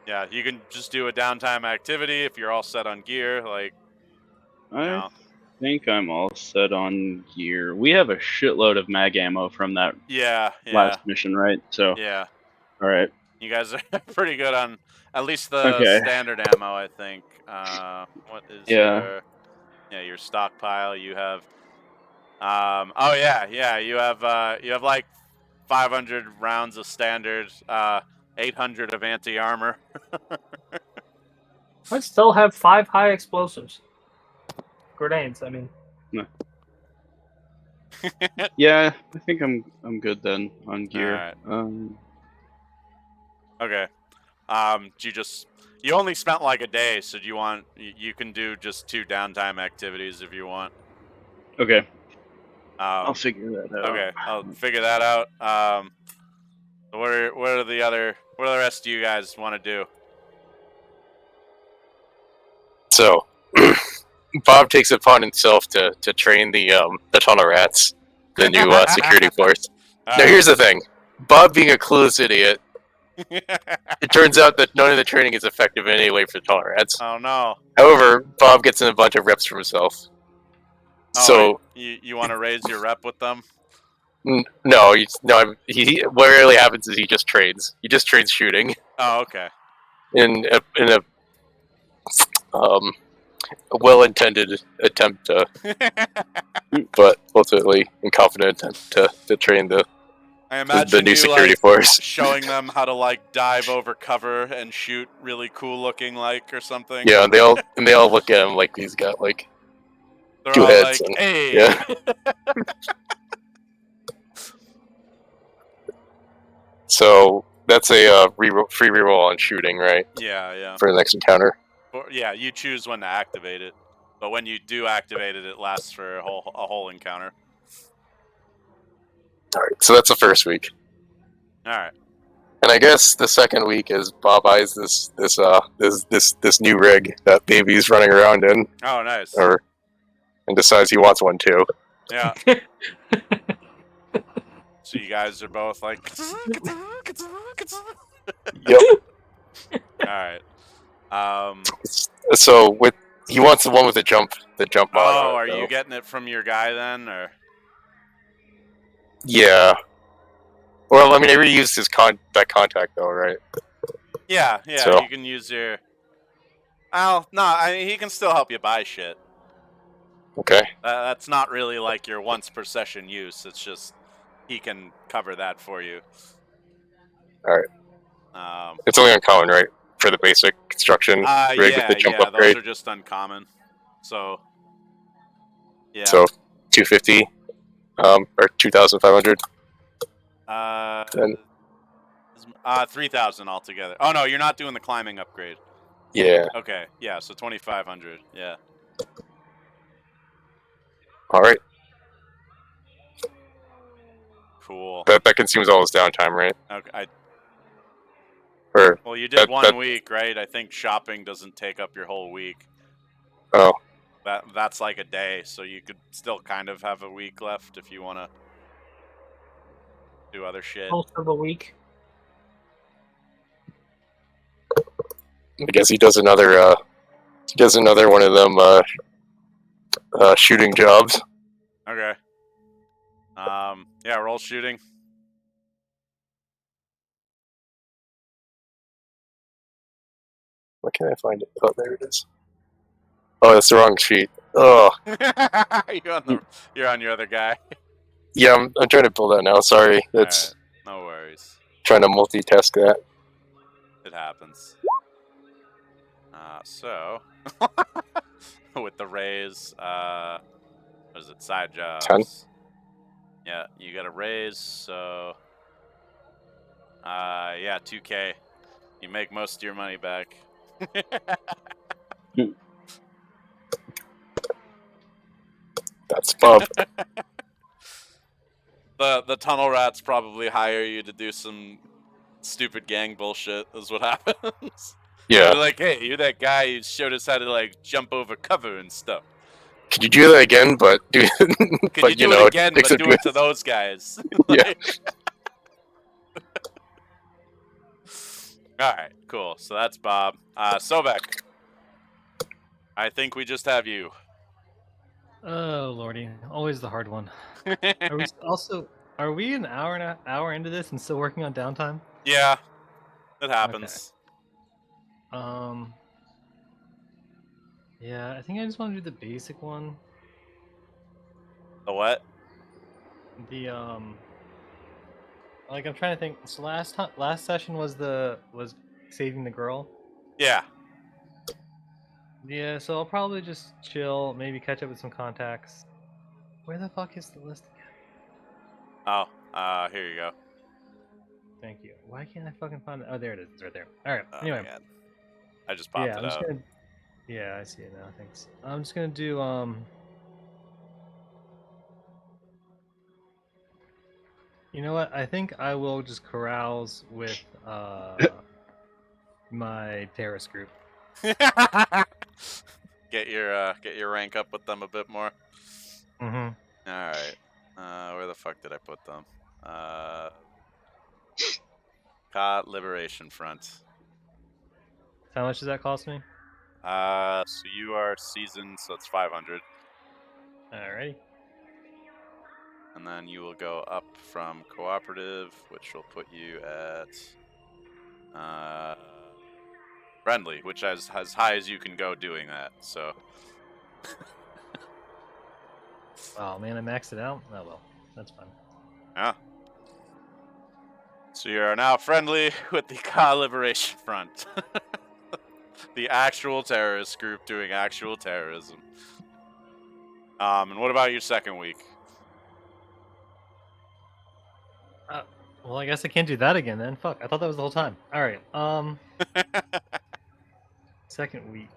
Yeah, you can just do a downtime activity if you're all set on gear. Like, I know. think I'm all set on gear. We have a shitload of mag ammo from that yeah, last mission, right? So, yeah. all right. You guys are pretty good on at least the Okay. standard ammo, I think. What is Yeah. your stockpile? You have. Oh yeah. You have like 500 rounds of standard, 800 of anti-armor. I still have 5 high explosives. Grenades, I mean. Yeah, I think I'm good then on gear. Alright. Okay. You only spent like a day, so do you want? You can do just 2 downtime activities if you want. Okay. I'll figure that out. Okay, I'll figure that out. What are the rest of you guys want to do? So, Bob takes it upon himself to train the tunnel rats, the new security force. Now, here's the thing: Bob, being a clueless idiot, it turns out that none of the training is effective in any way for the tunnel rats. Oh no! However, Bob gets in a bunch of reps for himself. So you want to raise your rep with them? No. What really happens is he just trades. He just trades shooting. Oh, okay. In a well-intended attempt to, but ultimately incompetent attempt to train the new security force, showing them how to like dive over cover and shoot really cool looking or something. Yeah, and they all look at him like he's got like They're 2 all heads. Like, and, hey. Yeah. So that's a free reroll on shooting, right? Yeah. For the next encounter. Yeah, you choose when to activate it, but when you do activate it, it lasts for a whole encounter. All right, so that's the first week. All right. And I guess the second week is Bob eyes this new rig that baby's running around in. Oh, nice. And decides he wants one too. Yeah. So you guys are both like. Yep. All right. So he wants the one with the jump mod. Oh, are you getting it from your guy then, or? Yeah. Well, I mean, I already used that contact though, right? Yeah. So. You can use your. Oh no, he can still help you buy shit. Okay. That's not really like your once per session use. It's just he can cover that for you. All right. It's only uncommon, right, for the basic construction rig with the jump upgrade. Those are just uncommon. So. Yeah. So, 250, or 2,500. 3,000 altogether. Oh no, you're not doing the climbing upgrade. Yeah. Okay. Yeah. So 2,500. Yeah. All right. Cool. That consumes all his downtime, right? Okay. Or well, you did 1 week, right? I think shopping doesn't take up your whole week. Oh. That's like a day, so you could still kind of have a week left if you want to do other shit. Most of a week. I guess he does another one of them shooting jobs. Okay. Yeah, roll shooting. Where can I find it? Oh, there it is. Oh, that's the wrong sheet. Oh. You're on your other guy. Yeah, I'm trying to pull that now. Sorry, that's right. No worries. Trying to multitask that. It happens. So with the raise, what is it? Side jobs. 10. Yeah, you got a raise. So, yeah, 2K. You make most of your money back. That's Bob. The tunnel rats probably hire you to do some stupid gang bullshit. Is what happens. Yeah. They're like, hey, you're that guy who showed us how to like jump over cover and stuff. Could you do that again? But do, Could you do it again, but do it to those guys? Yeah. All right, cool. So that's Bob. Sobek, I think we just have you. Oh lordy, always the hard one. Are we an hour into this and still working on downtime? Yeah, it happens. Okay. Yeah, I think I just want to do the basic one. The what? Like I'm trying to think. So last session was saving the girl. Yeah. Yeah, so I'll probably just chill, maybe catch up with some contacts. Where the fuck is the list again? Oh, here you go. Thank you. Why can't I fucking find it? Oh, there it is. It's right there. All right. Oh, anyway. man. I just popped it out. Yeah, I see it now. Thanks. I'm just gonna do You know what? I think I will just carouse with my terrorist group. Get your rank up with them a bit more. Mm-hmm. All right. Where the fuck did I put them? Cot Liberation Front. How much does that cost me? So you are seasoned, so it's 500. Alrighty. And then you will go up from cooperative, which will put you at friendly, which is as high as you can go doing that. So. Oh man, I maxed it out. Oh well, that's fine. Yeah. So you are now friendly with the Ka Liberation Front. The actual terrorist group doing actual terrorism. And what about your second week? Well, I guess I can't do that again then. Fuck, I thought that was the whole time. Alright, second week.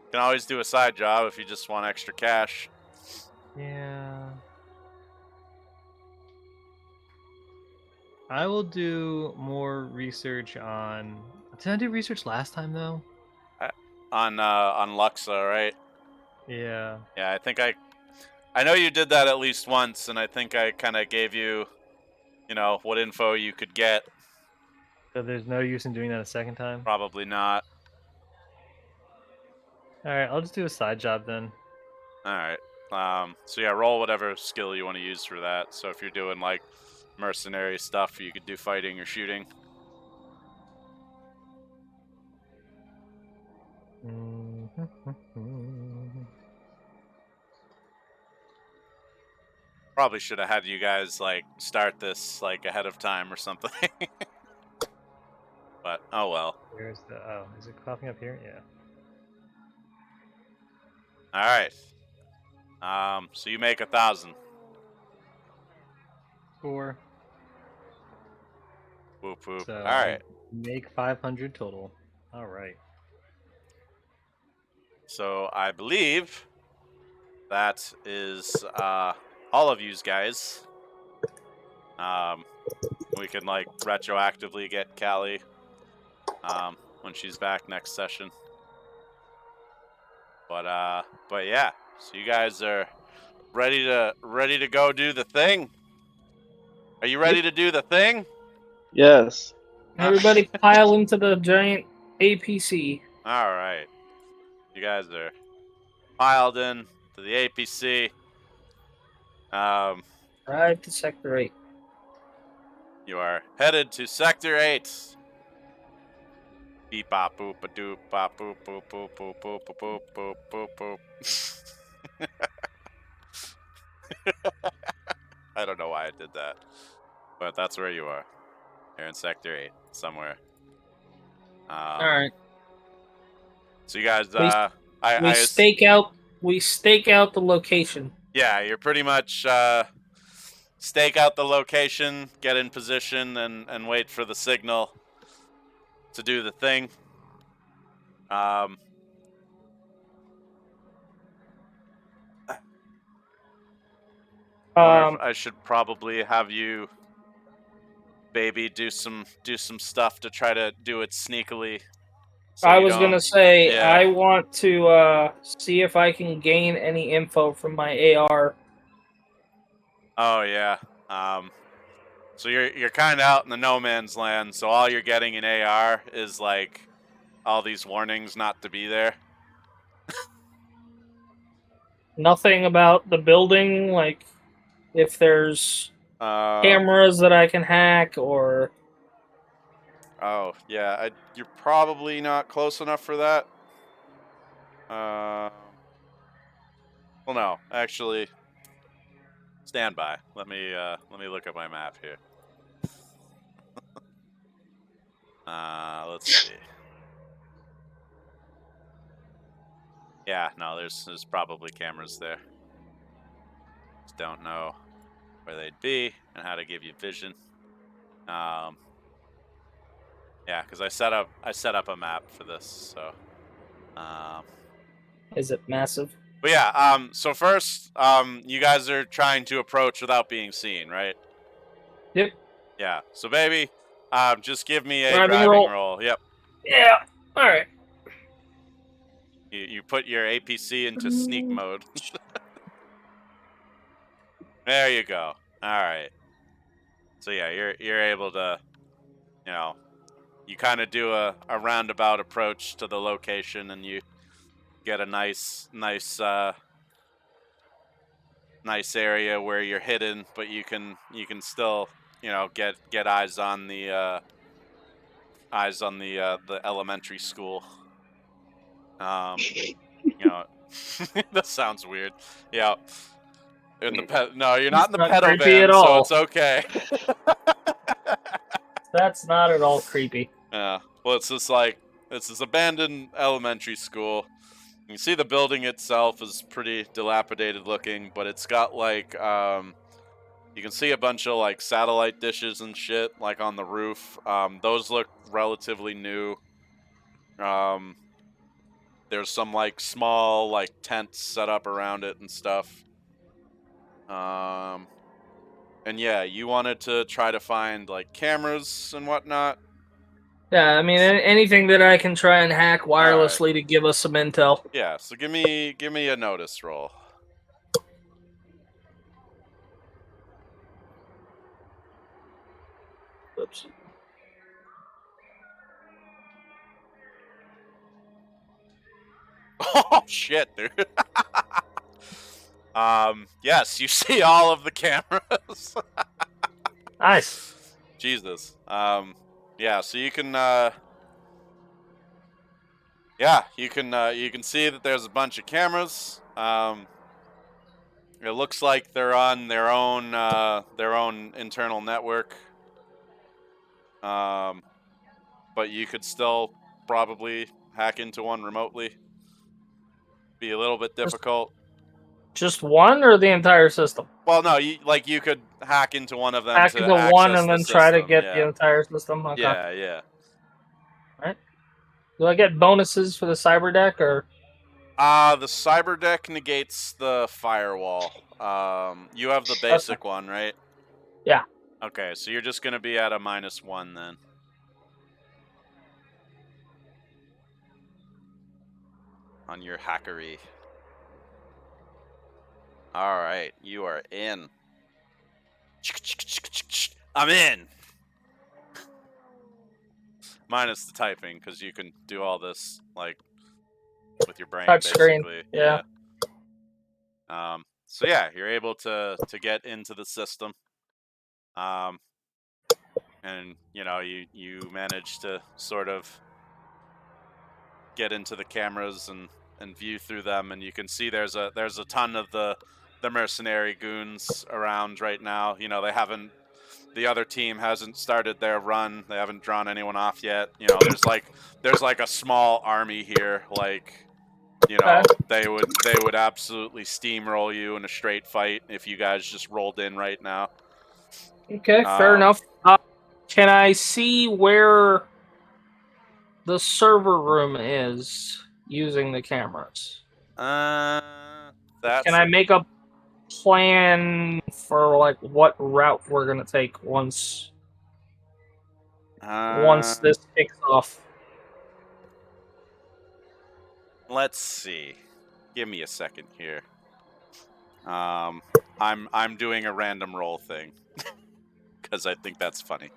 You can always do a side job if you just want extra cash. Yeah. I will do more research on... Did I do research last time, though? On Luxa, right? Yeah. Yeah, I know you did that at least once, and I think I kind of gave you, what info you could get. So there's no use in doing that a second time? Probably not. Alright, I'll just do a side job then. Alright. So yeah, roll whatever skill you want to use for that. So if you're doing, like, mercenary stuff, you could do fighting or shooting. Probably should have had you guys, like, start this, like, ahead of time or something. But, oh well. Where's the... Oh, is it popping up here? Yeah. Alright. So you make 1,000. Score. Whoop whoop. So Alright. make 500 total. Alright. So I believe that is all of you guys. We can, like, retroactively get Callie when she's back next session. But yeah. So you guys are ready to go do the thing? Are you ready to do the thing? Yes. Everybody pile into the giant APC. All right. You guys are piled in to the APC. Drive to Sector 8. You are headed to Sector 8. Beep bop boop a doop bop boop boop boop boop boop boop boop boop boop. I don't know why I did that, but that's where you are. You're in Sector 8 somewhere. All right. So you guys, We stake out the location. Yeah, you're pretty much stake out the location, get in position, and wait for the signal to do the thing. I should probably have you, baby, do some stuff to try to do it sneakily. So I you was don't- gonna say Yeah. I want to see if I can gain any info from my AR. Oh yeah. So you're kind of out in the no man's land. So all you're getting in AR is like all these warnings not to be there. Nothing about the building, like if there's Um, cameras that I can hack or. Oh yeah, you're probably not close enough for that. Well, no, actually, stand by. Let me look at my map here. Let's see. Yeah, no, there's probably cameras there. Just don't know where they'd be and how to give you vision. Yeah, because I set up a map for this, so. Is it massive? But yeah, so first, you guys are trying to approach without being seen, right? Yep. Yeah. So baby, just give me a Driving driving roll. roll. Yep. Yeah. All right. You put your APC into sneak mode. There you go. All right. So yeah, you're able to, you kind of do a roundabout approach to the location, and you get a nice area where you're hidden, but you can still get eyes on the elementary school. That sounds weird. Yeah. In the no, you're not in the not pedo creepy van, at so all. it's okay. That's not at all creepy. Yeah. Well, it's this abandoned elementary school. You see the building itself is pretty dilapidated looking, but it's got like you can see a bunch of like satellite dishes and shit like on the roof. Those look relatively new. There's some like small like tents set up around it and stuff. And yeah, you wanted to try to find like cameras and whatnot. Yeah, I mean anything that I can try and hack wirelessly to give us some intel. Yeah, so give me a notice roll. Oops. Oh shit, dude. Yes, you see all of the cameras. Nice. Jesus. Yeah, so you can you can see that there's a bunch of cameras. It looks like they're on their own internal network. But you could still probably hack into one remotely. Be a little bit difficult. Just one or the entire system? Well, no, you could hack into one of them Hack to into access one and the then try to system, get yeah. the entire system. Okay. Yeah. Alright. Do I get bonuses for the cyber deck or? The cyber deck negates the firewall. You have the basic one, right? Yeah. Okay, so you're just gonna be at a -1 then. On your hackery. Alright, you are in. I'm in! Minus the typing, because you can do all this, like, with your brain, Touch basically. screen, yeah. So yeah, you're able to get into the system. And, you manage to sort of get into the cameras and view through them, and you can see there's a ton of the mercenary goons around right now. The other team hasn't started their run. They haven't drawn anyone off yet. There's like a small army here. Like, Okay. they would absolutely steamroll you in a straight fight if you guys just rolled in right now. Okay, fair enough. Can I see where the server room is using the cameras? That's Can I make a plan for like what route we're gonna take once this kicks off? Let's see. Give me a second here. I'm doing a random roll thing because I think that's funny.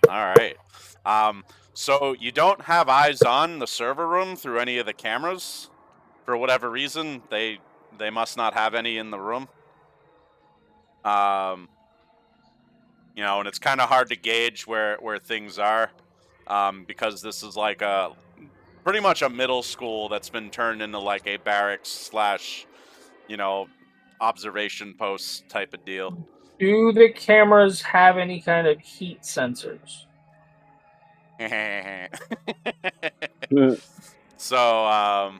All right. So you don't have eyes on the server room through any of the cameras for whatever reason. They must not have any in the room. You know, and it's kind of hard to gauge where things are, because this is like pretty much a middle school that's been turned into like a barracks / you know, observation post type of deal. Do the cameras have any kind of heat sensors? So,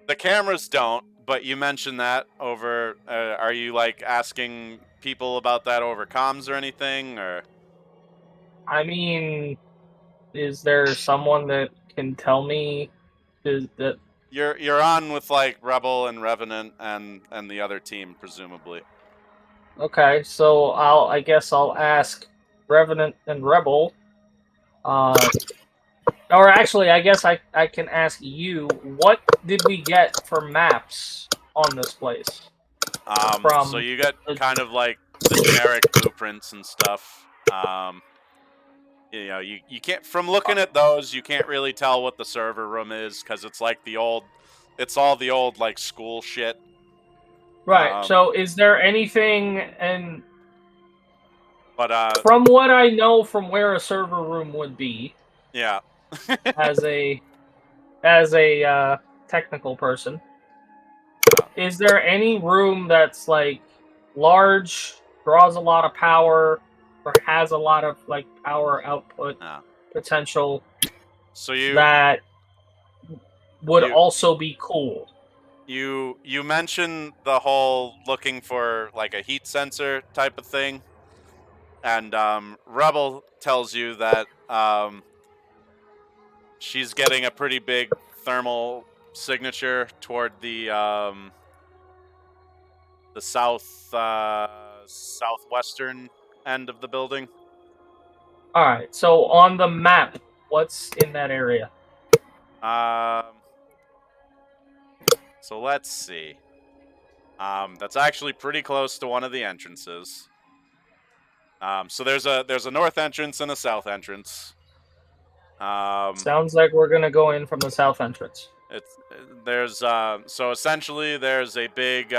the cameras don't, but you mentioned that over. Are you like asking people about that over comms or anything, or? I mean, is there someone that can tell me that? You're on with like Rebel and Revenant and the other team, presumably. Okay, so I guess I'll ask Revenant and Rebel. Or actually, I guess I can ask you. What did we get for maps on this place? So you got kind of like the generic blueprints and stuff. You know, you can't, from looking at those, you can't really tell what the server room is because it's like it's all the old like school shit. Right. So is there anything But from what I know from where a server room would be, yeah. as a technical person, is there any room that's like large, draws a lot of power, or has a lot of like power output potential? So that would also be cool. You mentioned the whole looking for like a heat sensor type of thing, and Rebel tells you that she's getting a pretty big thermal signature toward the southwestern end of the building. All right. So on the map, what's in that area? So let's see. That's actually pretty close to one of the entrances. So there's a north entrance and a south entrance. Sounds like we're gonna go in from the south entrance. So essentially there's a big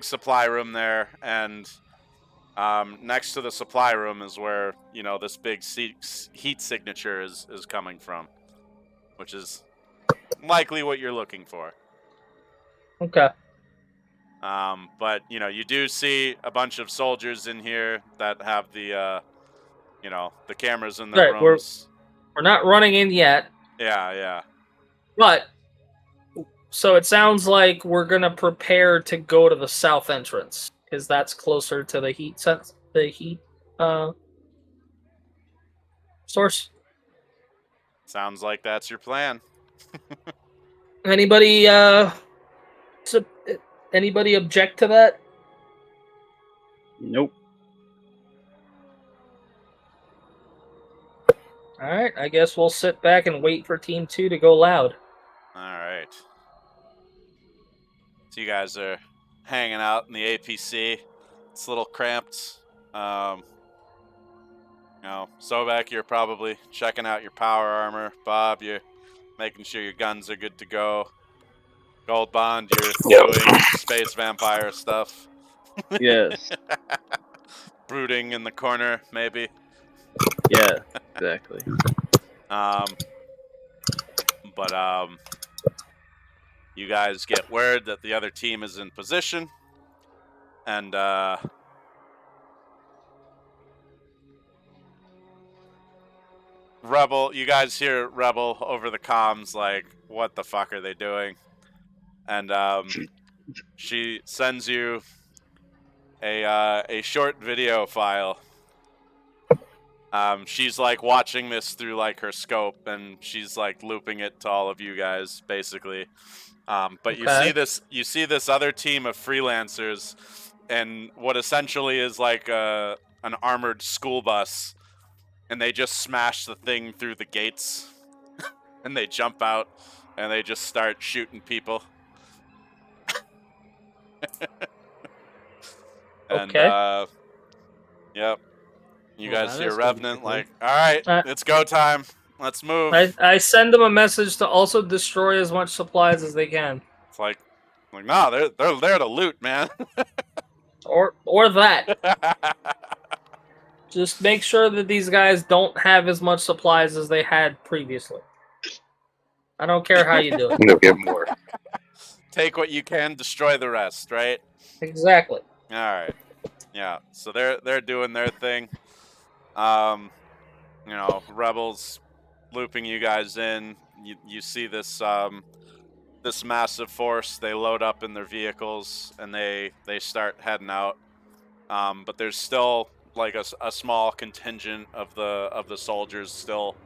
supply room there, and next to the supply room is where, you know, this big heat signature is coming from, which is likely what you're looking for. Okay. But you know, you do see a bunch of soldiers in here that have the you know, the cameras in their rooms. We're not running in yet. Yeah. But so it sounds like we're gonna prepare to go to the south entrance because that's closer to the heat source. Sounds like that's your plan. Anybody object to that? Nope. All right, I guess we'll sit back and wait for Team 2 to go loud. All right. So you guys are hanging out in the APC. It's a little cramped. You know, Sobek, you're probably checking out your power armor. Bob, you're making sure your guns are good to go. Gold Bond, you're doing space vampire stuff. Yes. Brooding in the corner, maybe. Yeah, exactly. But you guys get word that the other team is in position, and Rebel, you guys hear Rebel over the comms like, what the fuck are they doing? And she sends you a short video file She's like watching this through like her scope, and she's like looping it to all of you guys, basically. But you see this other team of freelancers, and what essentially is like an armored school bus, and they just smash the thing through the gates, and they jump out, and they just start shooting people. And yep, you guys see a revenant like, all right, it's go time. Let's move. I send them a message to also destroy as much supplies as they can. It's like nah, they're there to loot, man. or that. Just make sure that these guys don't have as much supplies as they had previously. I don't care how you do it. They'll get more. Take what you can, destroy the rest, right? Exactly. All right. Yeah. So they're doing their thing. Rebels looping you guys in. You see this this massive force. They load up in their vehicles and they start heading out. But there's still like a small contingent of the soldiers still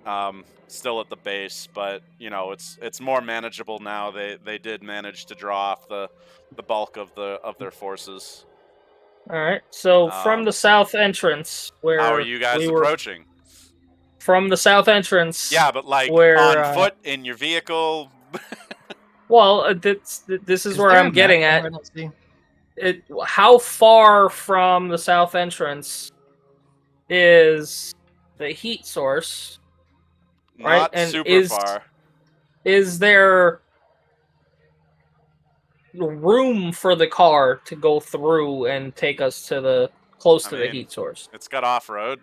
at the base, but it's more manageable now. They did manage to draw off the bulk of their forces. All right. So from the south entrance, where how are you guys approaching? From the south entrance. Yeah, but like on foot in your vehicle. Well, this is where I'm getting at. How far from the south entrance is the heat source? Right? Not and super far. Is there room for the car to go through and take us to the the heat source? It's got off-road.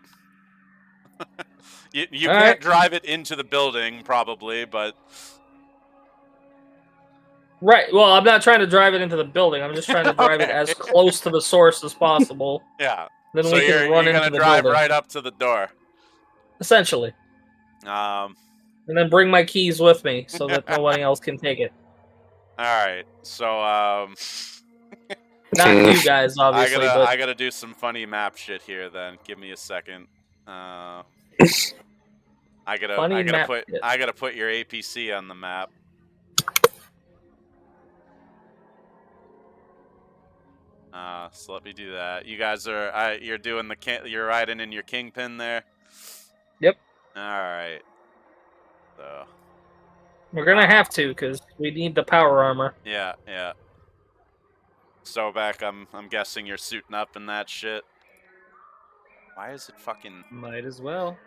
you can't drive it into the building, probably, but... Right, well, I'm not trying to drive it into the building. I'm just trying to drive it as close to the source as possible. Yeah. Then we can run into the building. You're going to drive right up to the door. Essentially. And then bring my keys with me so that nobody else can take it. Alright, so, not you guys, obviously, I gotta do some funny map shit here, then. Give me a second. I gotta put your APC on the map. So let me do that. You guys are you're doing you're riding in your kingpin there. Yep. All right. So we're gonna have to because we need the power armor. Yeah, yeah. So back, I'm guessing you're suiting up in that shit. Why is it fucking? Might as well.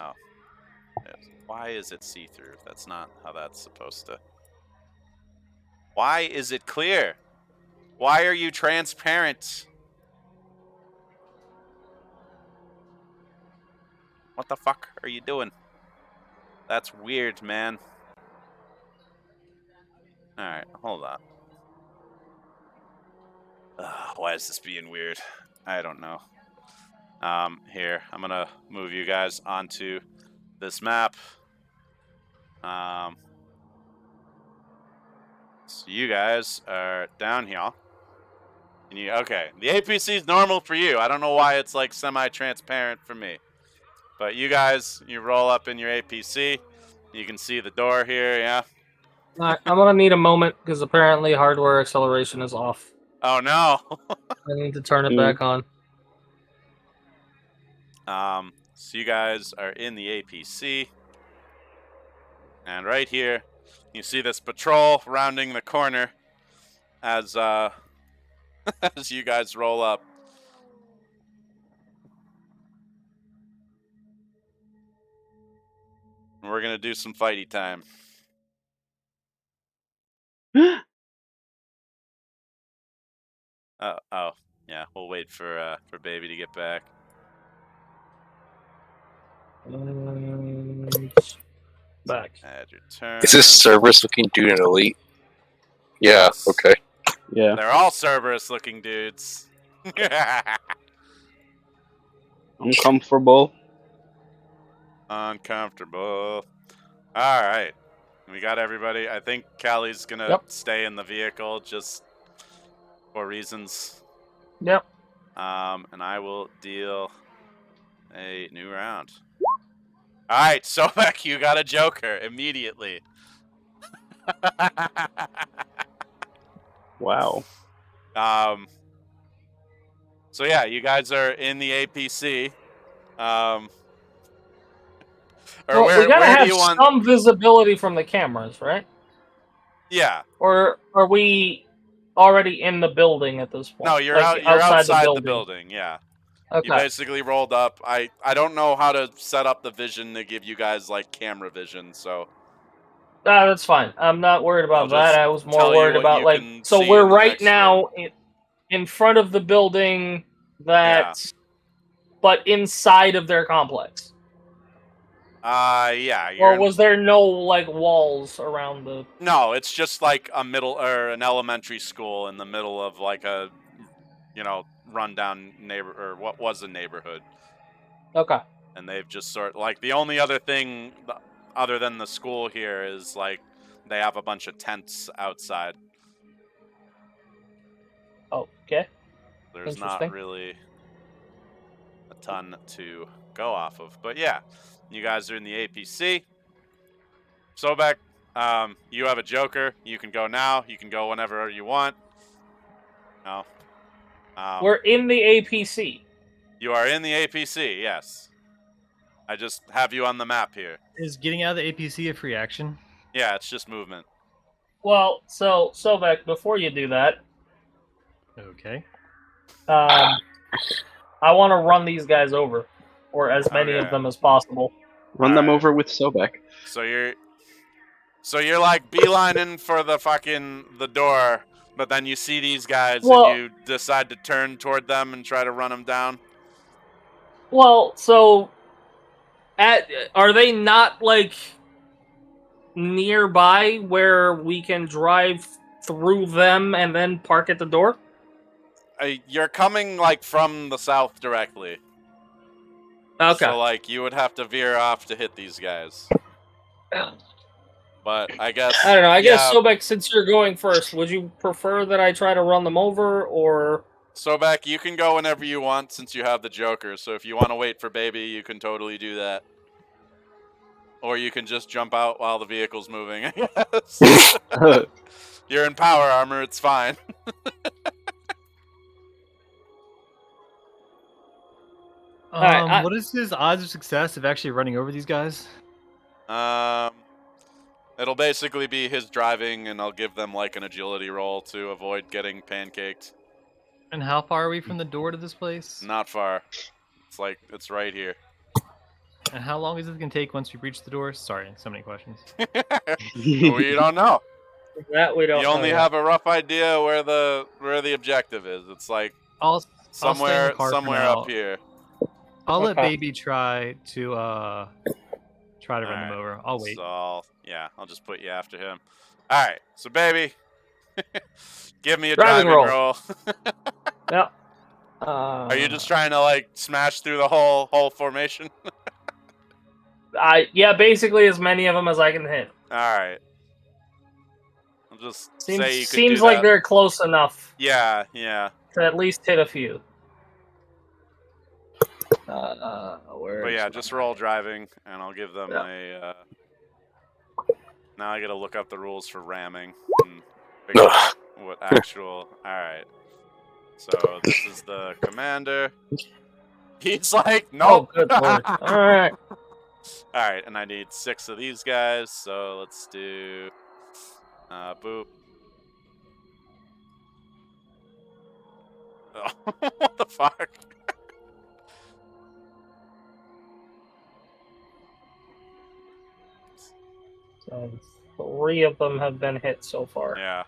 Oh. Why is it see-through? That's not how that's supposed to. Why is it clear? Why are you transparent? What the fuck are you doing? That's weird, man. Alright, hold on. Why is this being weird? I don't know. Here, I'm gonna move you guys onto this map. So you guys are down here. Okay, the APC is normal for you. I don't know why it's like semi-transparent for me. But you guys, you roll up in your APC. You can see the door here, yeah? I'm going to need a moment because apparently hardware acceleration is off. Oh, no. I need to turn it back on. So you guys are in the APC. And right here, you see this patrol rounding the corner as as you guys roll up. And we're gonna do some fighty time. Oh, yeah. We'll wait for baby to get back. Back. Add your turn. Is this Cerberus-looking dude an elite? Yeah. Yes. Okay. Yeah. They're all Cerberus-looking dudes. Uncomfortable. Uncomfortable. All right. We got everybody. I think Callie's gonna stay in the vehicle just for reasons. Yep. And I will deal a new round. All right, Sobek, you got a Joker immediately. Wow. So yeah, you guys are in the APC. Or Well, where we gotta do have you want? some visibility from the cameras, right? Yeah. Or are we already in the building at this point? No, you're like, out. You're outside the building. Yeah. Okay. You basically rolled up. I don't know how to set up the vision to give you guys like camera vision, so. That's fine. I'm not worried about that. I was more worried about like. So we're right now in front of the building that's, but inside of their complex. Yeah. Or was there no like walls around the? No, it's just like a middle or an elementary school in the middle of like a, rundown or what was a neighborhood. Okay. And they've just sort like the only other thing other than the school here is like they have a bunch of tents outside. Okay. There's not really a ton to go off of, but yeah, you guys are in the APC. Sobek, you have a Joker. You can go now. You can go whenever you want. No. We're in the APC. You are in the APC, yes. I just have you on the map here. Is getting out of the APC a free action? Yeah, it's just movement. Well, so Sobek, before you do that, okay. I want to run these guys over, or as many of them as possible. Run them over with Sobek. So you're like beelining for the door, but then you see these guys and you decide to turn toward them and try to run them down. Well, so are they not like nearby where we can drive through them and then park at the door? You're coming like from the south directly. Okay. So like you would have to veer off to hit these guys. But I guess I don't know. I guess Sobek, since you're going first, would you prefer that I try to run them over, or? Sobek, you can go whenever you want since you have the Joker. So if you want to wait for Baby, you can totally do that. Or you can just jump out while the vehicle's moving. I guess. You're in power armor. It's fine. What is his odds of success of actually running over these guys? It'll basically be his driving, and I'll give them like an agility roll to avoid getting pancaked. And how far are we from the door to this place? Not far. It's right here. And how long is it going to take once we reach the door? Sorry, so many questions. We don't know. That we don't. You only have a rough idea where the objective is. It's like somewhere up here. I'll let Baby try to run them over. I'll wait. So I'll just put you after him. All right, so Baby, give me a driving roll. Yep. Are you just trying to like smash through the whole formation? Basically as many of them as I can hit. All right. I'll just say you could seems do like that. They're close enough. Yeah. To at least hit a few. But yeah, just roll driving, and I'll give them a. Now I gotta look up the rules for ramming and figure out what actual. All right. So this is the commander. He's like, nope. Oh, good lord. All right. All right, and I need 6 of these guys. So let's do. Boop. Oh, what the fuck? So 3 of them have been hit so far. Yeah.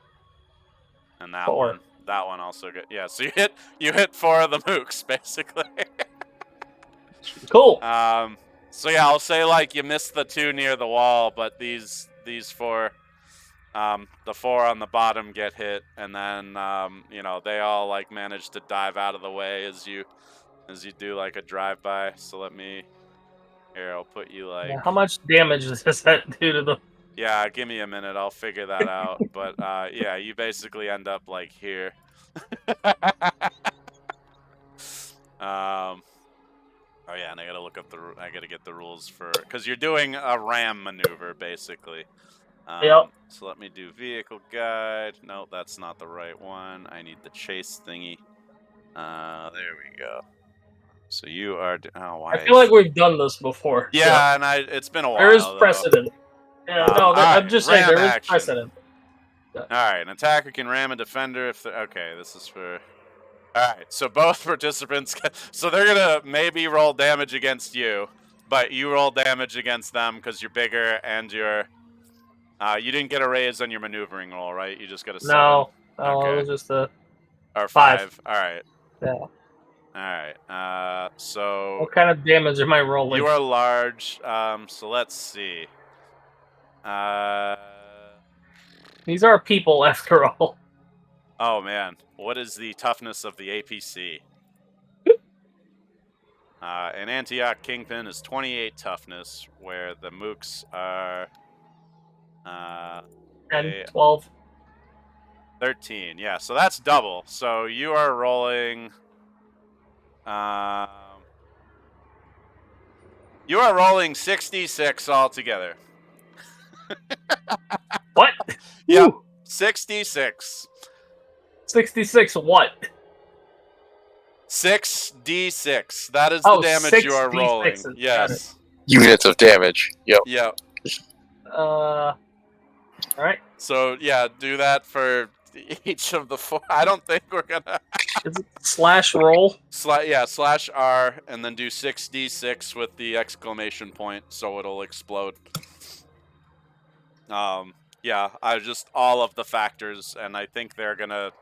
And that 4. That one also good. Yeah, so you hit 4 of the mooks, basically. Cool. So yeah, I'll say like you missed the 2 near the wall, but these 4 the 4 on the bottom get hit, and then they all like manage to dive out of the way as you do like a drive-by. So I'll put you like... How much damage does that do to them? Yeah, give me a minute. I'll figure that out. But yeah, you basically end up like here. Oh yeah, and I gotta look up I gotta get the rules for because you're doing a ram maneuver basically. Yep. So let me do vehicle guide. No, that's not the right one. I need the chase thingy. There we go. So you are. Oh, why? I feel like we've done this before. Yeah, and it's been a while. There is though. precedent. Yeah, no, I'm just saying there is precedent. All right, an attacker can ram a defender if. Okay, this is for. All right, so both participants. So they're gonna maybe roll damage against you, but you roll damage against them because you're bigger and you're. You didn't get a raise on your maneuvering roll, right? You just got a 7. No, okay. It was just a. Or 5. All right. Yeah. All right. So. What kind of damage am I rolling? You are large. So let's see. These are people, after all. Oh man, what is the toughness of the APC? An Antioch Kingpin is 28 toughness, where the Mooks are 10, 12. 13. Yeah, so that's double. So you are rolling. You are rolling 66 altogether. What? Yep, 66. 66 what? 6d6. That is the damage you are rolling. Yes. Units of damage. Yep. Yep. Alright. So, yeah, do that for each of the 4. I don't think we're gonna... Is it /roll? /R, and then do 6d6 with the exclamation point, so it'll explode. Yeah, I just... all of the factors, and I think they're gonna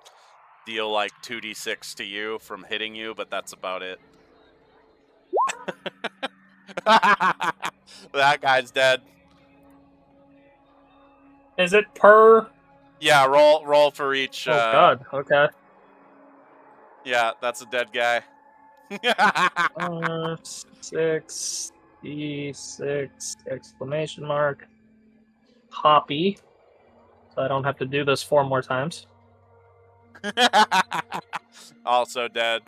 deal like 2d6 to you from hitting you, but that's about it. That guy's dead. Is it per? Yeah, roll for each. Oh god. Okay. Yeah, that's a dead guy. 6d6 exclamation mark. Copy. So I don't have to do this 4 more times. Also dead.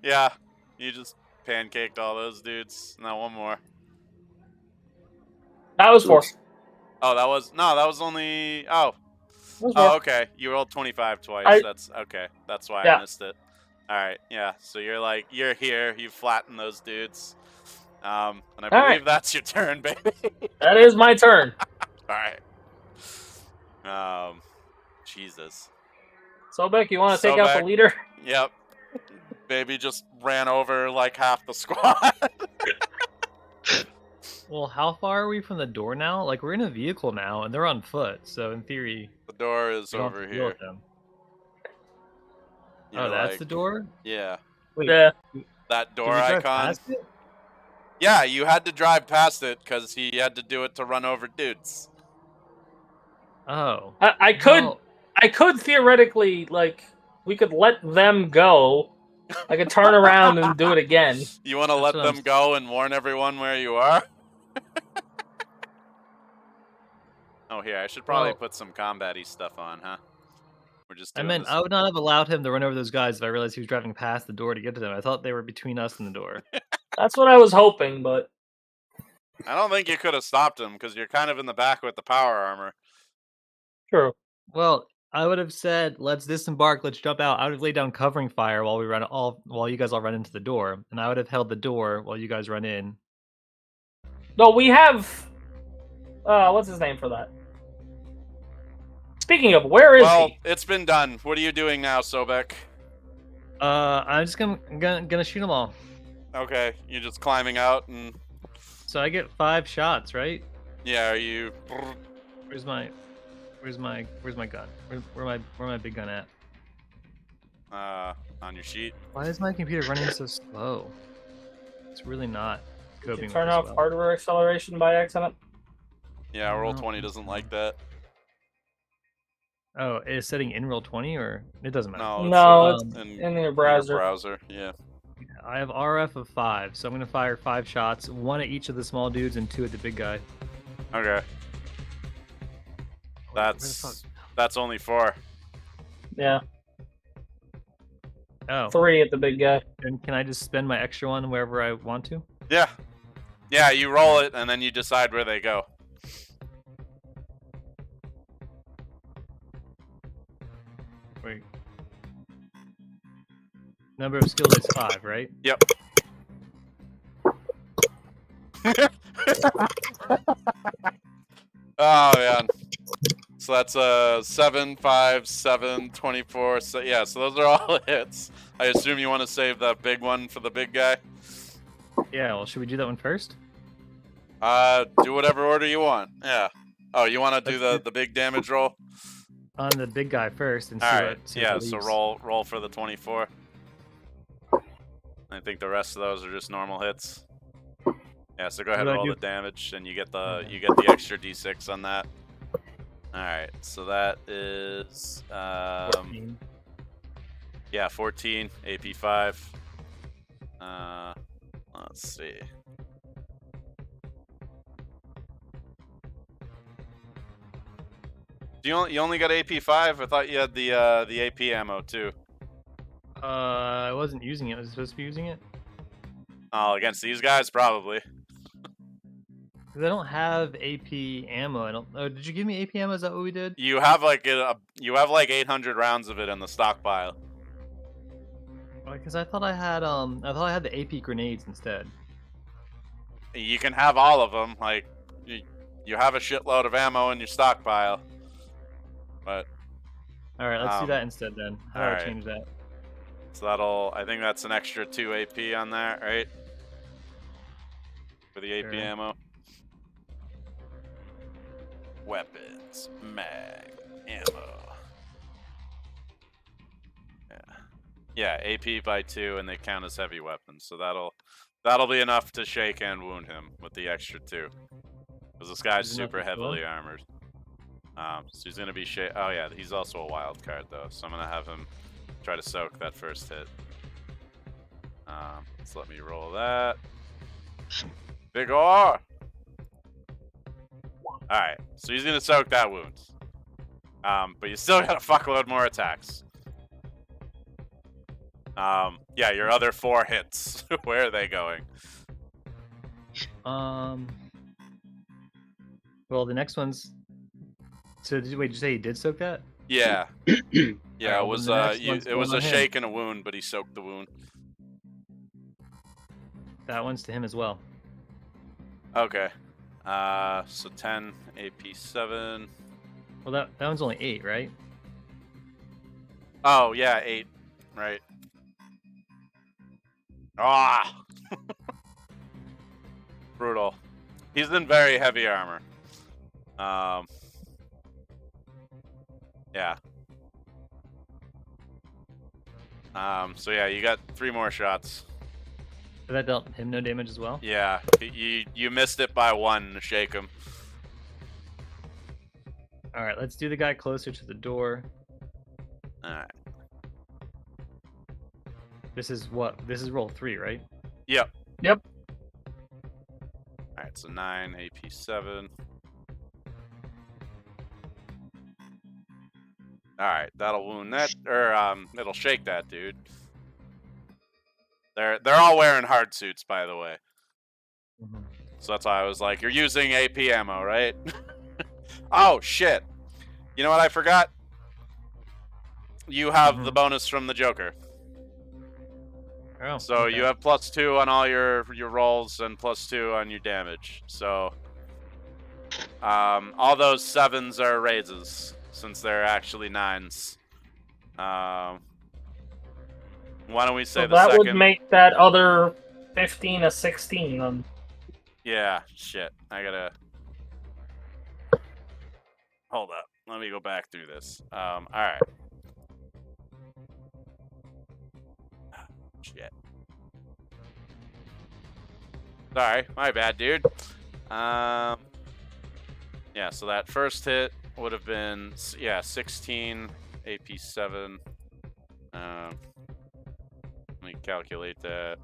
Yeah, you just pancaked all those dudes. Now one more. That was 4. Oh, that was only. Oh, okay. You rolled 25 twice. That's okay. That's why I missed it. All right, yeah. So you're here. You flatten those dudes. And I believe that's your turn, baby. That is my turn. All right. Jesus. Sobek, you want to take out the leader? Yep. Baby just ran over like half the squad. Well, how far are we from the door now? Like, we're in a vehicle now, and they're on foot, so in theory... The door is over here. Oh, that's the door? Yeah. Wait, that door icon? Yeah, you had to drive past it because he had to do it to run over dudes. Oh. I could theoretically, like, we could let them go. I could turn around and do it again. You want to let them go and warn everyone where you are? Oh, here, I should probably put some combat-y stuff on, huh? We're just doing this. I would not have allowed him to run over those guys if I realized he was driving past the door to get to them. I thought they were between us and the door. That's what I was hoping, but... I don't think you could have stopped him, because you're kind of in the back with the power armor. True. Well, I would have said, let's disembark, let's jump out. I would have laid down covering fire while you guys all run into the door, and I would have held the door while you guys run in. No, we have... what's his name for that? Speaking of, where is he? Well, it's been done. What are you doing now, Sobek? I'm just gonna shoot them all. Okay, you're just climbing out and... So I get 5 shots, right? Yeah, are you... Where's my gun? Where my big gun at? On your sheet. Why is my computer running so slow? It's really not coping. Turn off hardware acceleration by accident. Yeah, Roll20 doesn't like that. Oh, is setting in Roll20 or it doesn't matter? No, it's in your browser. Yeah. I have RF of 5, so I'm gonna fire 5 shots, 1 at each of the small dudes and 2 at the big guy. Okay. That's only 4. Yeah. Oh. 3 at the big guy. And can I just spend my extra one wherever I want to? Yeah. Yeah, you roll it, and then you decide where they go. Wait. Number of skills is 5, right? Yep. Oh, man. So that's 7, 5, 7, 24. So yeah, so those are all hits. I assume you want to save that big one for the big guy. Yeah. Well, should we do that one first? Do whatever order you want. Yeah. Oh, you want to do Let's the big damage roll? On the big guy first and see All what. right. See Yeah. what So leaves. roll for the 24. I think the rest of those are just normal hits. Yeah. So go ahead and do I roll do? the damage, and you get the Okay. extra d6 on that. All right. So that is 14. yeah, 14 AP 5. Let's see. You only got AP 5? I thought you had the AP ammo too. I wasn't using it. Was I supposed to be using it? Oh, against these guys probably. Because I don't have AP ammo. I don't. Oh, did you give me AP ammo? Is that what we did? You have like 800 rounds of it in the stockpile. Because I thought I had the AP grenades instead. You can have all of them. Like you have a shitload of ammo in your stockpile. But All right, let's do that instead then. How do I alright. change that? so I think that's an extra 2 AP on that, right? For the AP Sure. ammo. Weapons, mag, ammo. Yeah, AP by 2, and they count as heavy weapons. So that'll be enough to shake and wound him with the extra 2. Because this guy's Is enough super to kill heavily armored. So he's gonna be oh yeah, he's also a wild card though. So I'm gonna have him try to soak that first hit. So let me roll that. Big R. Alright, so he's gonna soak that wound. But you still got a fuckload more attacks. Yeah, your other 4 hits. Where are they going? Well, the next one's. So did you say he did soak that? Yeah. Yeah, Alright, it was well, the next one's it was going a on him. shake and a wound, but he soaked the wound. That one's to him as well. Okay. So 10 AP 7. Well, that one's only 8, right? Oh yeah, 8. Right. Ah. Brutal. He's in very heavy armor. Yeah. So yeah, you got 3 more shots. So that dealt him no damage as well. Yeah, you missed it by 1 to shake him. All right, let's do the guy closer to the door. All right. This is what? This is roll 3, right? Yep. Yep. All right, so 9 AP 7. All right, that'll wound that, or it'll shake that dude. They're all wearing hard suits, by the way. Mm-hmm. So that's why I was like, you're using AP ammo, right? Oh shit! You know what I forgot? You have the bonus from the Joker. Oh, So okay. you have +2 on all your rolls and +2 on your damage. So all those 7s are raises since they're actually 9s. Why don't we say So the that second? would make that other 15 a 16 then. Yeah, shit. I gotta hold up. Let me go back through this. All right. Shit. Sorry, my bad, dude. Yeah, so that first hit would have been 16 AP 7. Let me calculate that.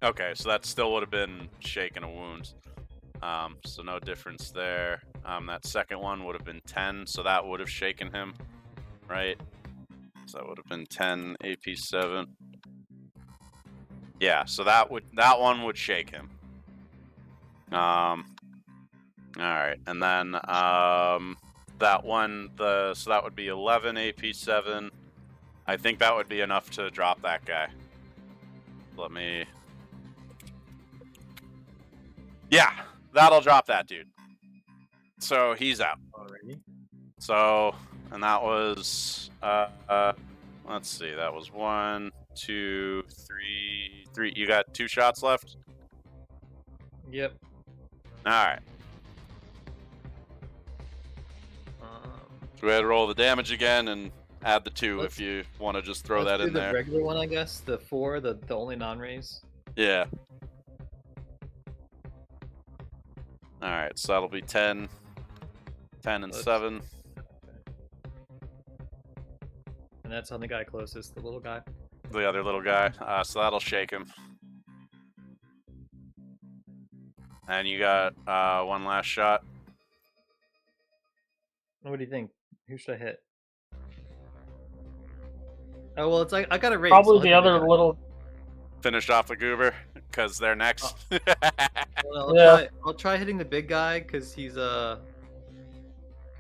Okay, so that still would have been shaken a wound. So no difference there. That second one would have been 10, so that would have shaken him, right? So that would have been 10 AP7. Yeah, so that one would shake him. All right, and then that one so that would be 11 AP7. I think that would be enough to drop that guy. Let me. Yeah, that'll drop that dude. So he's out. Alrighty. So, and that was let's see, that was 1, 2, 3. You got 2 shots left? Yep. Alright. Go ahead and roll the damage again and add the 2 if you want to just throw that in there. The regular one, I guess. The 4, the only non-raise. Yeah. Alright, so that'll be 10. 10 and 7. And that's on the guy closest, the little guy. The other little guy. So that'll shake him. And you got one last shot. What do you think? Who should I hit? Oh, well, it's like I got a raise. Probably the other little. Finish off the goober, because they're next. Well, I'll try hitting the big guy, because he's because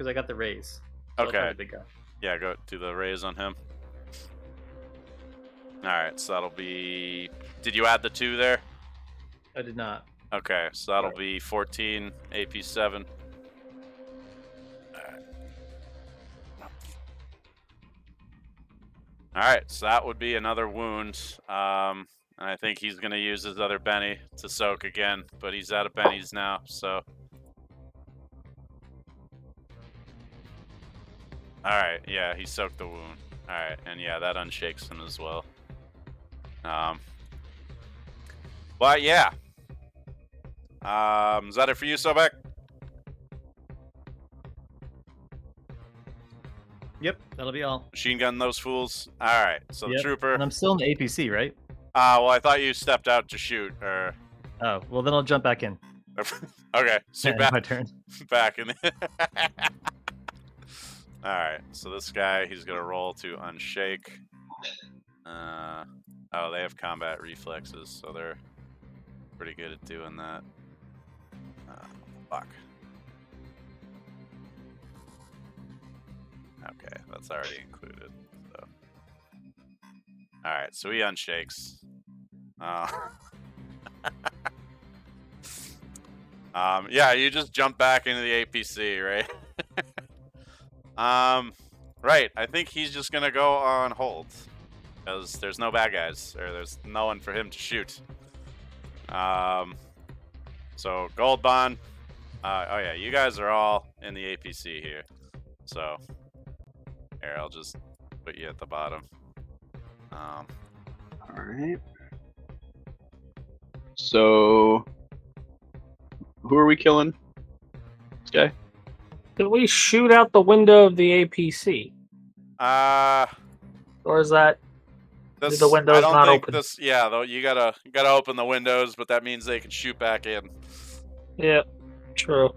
I got the raise. So Okay. The big guy. Yeah, go do the raise on him. Alright, so that'll be... Did you add the 2 there? I did not. Okay, so that'll be 14 AP7. Alright, so that would be another wound. And I think he's going to use his other Benny to soak again, but he's out of Bennies now, so... Alright, yeah, he soaked the wound. Alright, and yeah, that unshakes him as well. But yeah. Is that it for you, Sobek? Yep, that'll be all. Machine gun those fools. Alright, so the trooper... And I'm still in the APC, right? Well, I thought you stepped out to shoot, or... Oh, well then I'll jump back in. Okay, so you're back. My turn. Back in. Alright, so this guy, he's gonna roll to unshake. Oh, they have combat reflexes, so they're pretty good at doing that. Fuck. Okay, that's already included. So. Alright, so he unshakes. Yeah, you just jump back into the APC, right? Right, I think he's just gonna go on hold. Because there's no bad guys, or there's no one for him to shoot. So, Gold Bond. Oh yeah, you guys are all in the APC here. So, here, I'll just put you at the bottom. Alright. So, who are we killing? This guy? Did we shoot out the window of the APC? Or is that the window's not open? Yeah, though you gotta open the windows, but that means they can shoot back in. Yeah, true.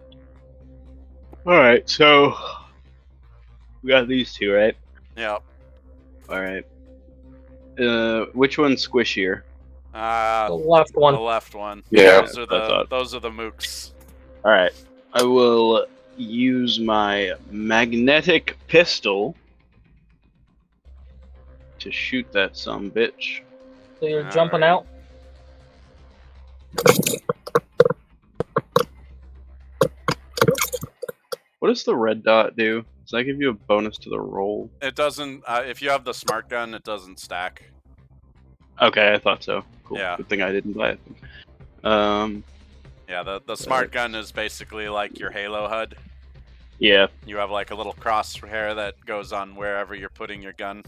Alright, so we got these 2, right? Yep. Alright. Which one's squishier? The left one. The left one. Yeah. Those are the mooks. Alright. I will use my magnetic pistol to shoot that sumbitch. So you're jumping out? What does the red dot do? Does that give you a bonus to the roll? It doesn't. If you have the smart gun, it doesn't stack. Okay, I thought so. Cool. Yeah. Good thing I didn't buy it. Yeah, the smart gun is basically like your Halo HUD. Yeah. You have like a little crosshair that goes on wherever you're putting your gun.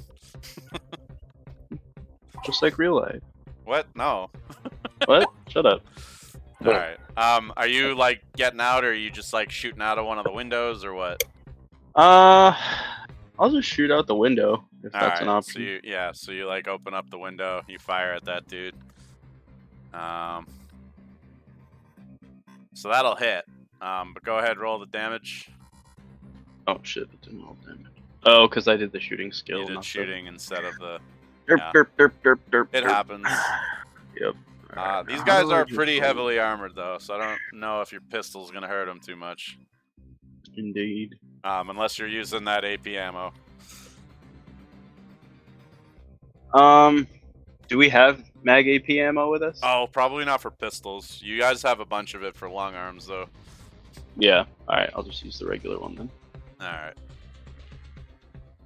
Just like real life. What? No. What? Shut up. All right. Are you like getting out, or are you just like shooting out of one of the windows, or what? I'll just shoot out the window if that's an option. So you like open up the window, you fire at that dude. So that'll hit. But go ahead, roll the damage. Oh shit! It didn't roll damage. Oh, because I did the shooting skill. You did not shooting instead of the. Derp, Yeah. derp, derp, derp, derp, It derp. happens. Yep. These How guys do I are just pretty roll? heavily armored though, so I don't know if your pistol's gonna hurt them too much. Indeed. Unless you're using that AP ammo. Do we have mag AP ammo with us? Oh, probably not for pistols. You guys have a bunch of it for long arms though. Yeah. All right. I'll just use the regular one then. All right.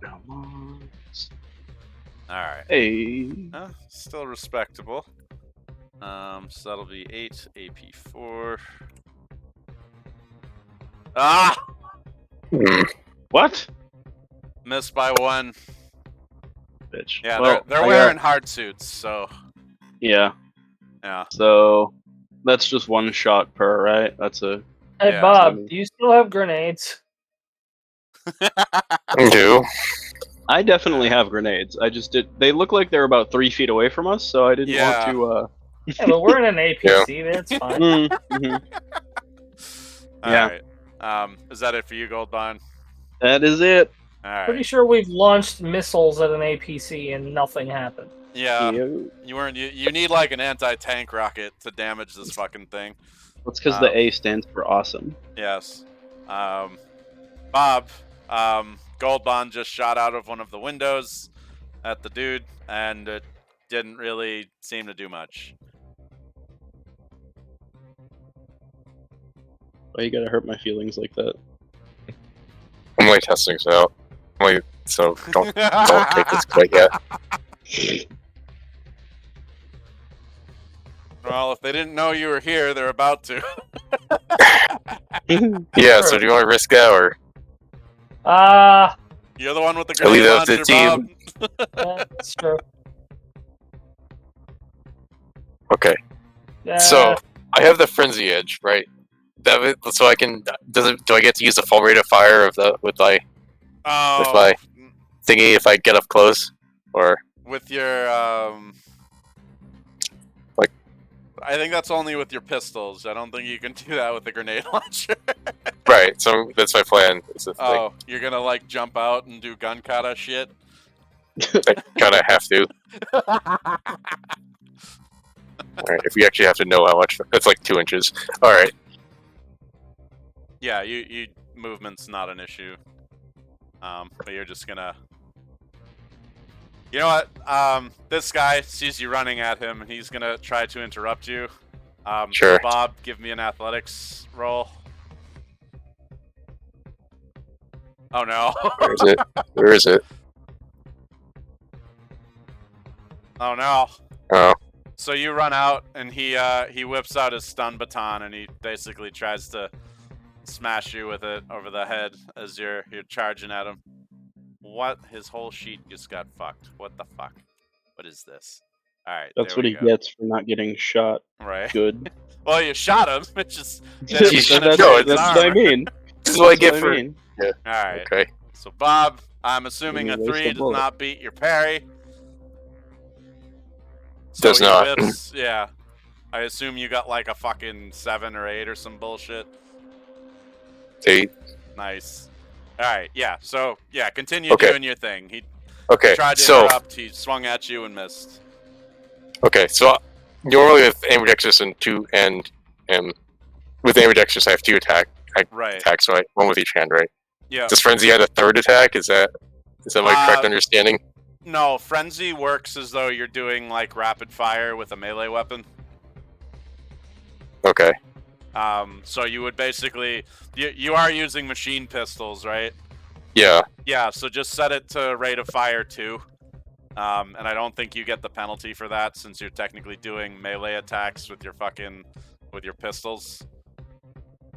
Come on. All right. Hey. Still respectable. So that'll be 8 AP4. Ah! What? Missed by 1. Bitch. Yeah, Well, they're I wearing got- hard suits, so Yeah. yeah. So that's just one shot per, right? That's a. Hey Yeah. Bob, do you still have grenades? Do. I definitely have grenades. I just did. They look like they're about 3 feet away from us, so I didn't Yeah. want Yeah, but we're in an APC. That's fine. to. Mhm. All Yeah. right. Is that it for you, Goldbond? That is it. All right. Pretty sure we've launched missiles at an APC and nothing happened. Yeah. You. You weren't. You need like an anti-tank rocket to damage this fucking thing. That's because the A stands for awesome. Yes. Bob. Goldbond just shot out of one of the windows at the dude, and it didn't really seem to do much. Why you gotta hurt my feelings like that? I'm only testing this out. So don't take this quite yet. Well, if they didn't know you were here, they're about to. Yeah. So do you want to risk that, or You're the one with the I leave grenade that to launcher, the team. Bob. That's true. okay? So I have the frenzy edge, right? So I can. Do I get to use the full rate of fire of the with my Oh, thingy if I get up close, or with your Like- I think that's only with your pistols. I don't think you can do that with the grenade launcher. right? So that's my plan. Is to Oh, you're gonna like jump out and do gun kata shit. I kind of have to. All right, if we actually have to know how much, it's like 2 inches. All right. Yeah, you movement's not an issue. But you're just gonna. You know what? This guy sees you running at him, and he's gonna try to interrupt you. Sure. Bob, give me an athletics roll. Oh no. Where is it? Where is it? Oh no. Oh, So you run out, and he whips out his stun baton, and he basically tries to smash you with it over the head as you're charging at him. What? His whole sheet just got fucked. What the fuck? What is this? All right. That's there what we he go. gets for not getting shot. Right. Good. Well, you shot him. It just That's- didn't that's- penetrate his that's what I armor. mean. this is what I That's get what for. I mean. All right. Okay. So Bob, I'm assuming a Didn't waste 3 a does bullet. not beat your parry. So Does he not. whips- yeah. I assume you got like a fucking 7 or 8 or some bullshit. 8. Nice. All right. Yeah. So yeah, continue Okay. doing your thing. He Okay. tried to So interrupt. He swung at you and missed. okay. So normally with ambidextrous and with ambidextrous I have 2 Right. attacks, right? One with each hand, right? Yeah. Does frenzy have a 3rd attack? Is that my correct understanding? No, frenzy works as though you're doing like rapid fire with a melee weapon. Okay. So you would basically you are using machine pistols, right? Yeah. Yeah. So just set it to rate of fire 2. And I don't think you get the penalty for that since you're technically doing melee attacks with your pistols.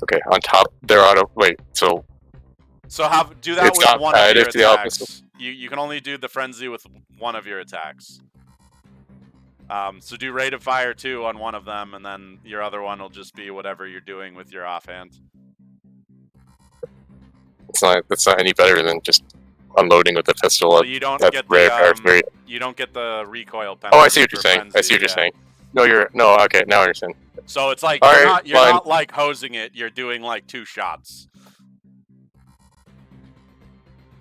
Okay. On top, they're auto. Wait. So So do that It's with not one of your additive to the attacks. opposite. You can only do the frenzy with one of your attacks. So do rate of fire 2 on one of them, and then your other one will just be whatever you're doing with your offhand. that's not any better than just unloading with the pistol. So you don't That's get rare the rate. you don't get the recoil penalty. Oh, I see what you're for saying. I frenzy, see what you're yeah. saying. No. Okay. Now I understand. So it's like All you're right, not fine. not, like, hosing it. You're doing like 2 shots.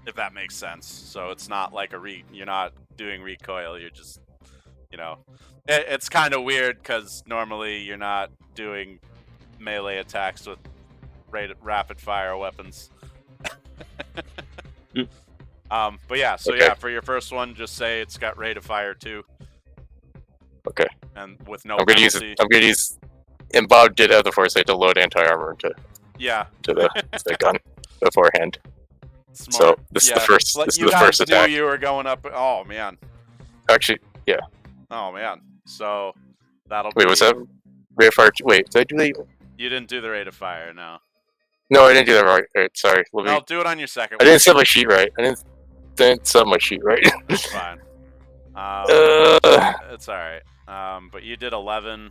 if that makes sense. So it's not like you're not doing recoil. You're just, you know, it's kind of weird because normally you're not doing melee attacks with rapid fire weapons. But yeah, so Okay. yeah, for your first one, just say it's got rate of fire 2. Okay. And with no I'm gonna penalty. use. I'm gonna use. And Bob did have the foresight to load anti-armor to the gun beforehand. Smart. So this is the first. This is the first attack. You guys knew you were going up. Oh man. Actually, yeah. Oh man. So that'll. Wait, what's that? Rate of fire. Wait, did I do that? You didn't do the rate of fire, no. No, I didn't do that right. Sorry. No, do it on your second. I didn't set my sheet right. I didn't set my sheet right. It's fine. It's all right. But you did 11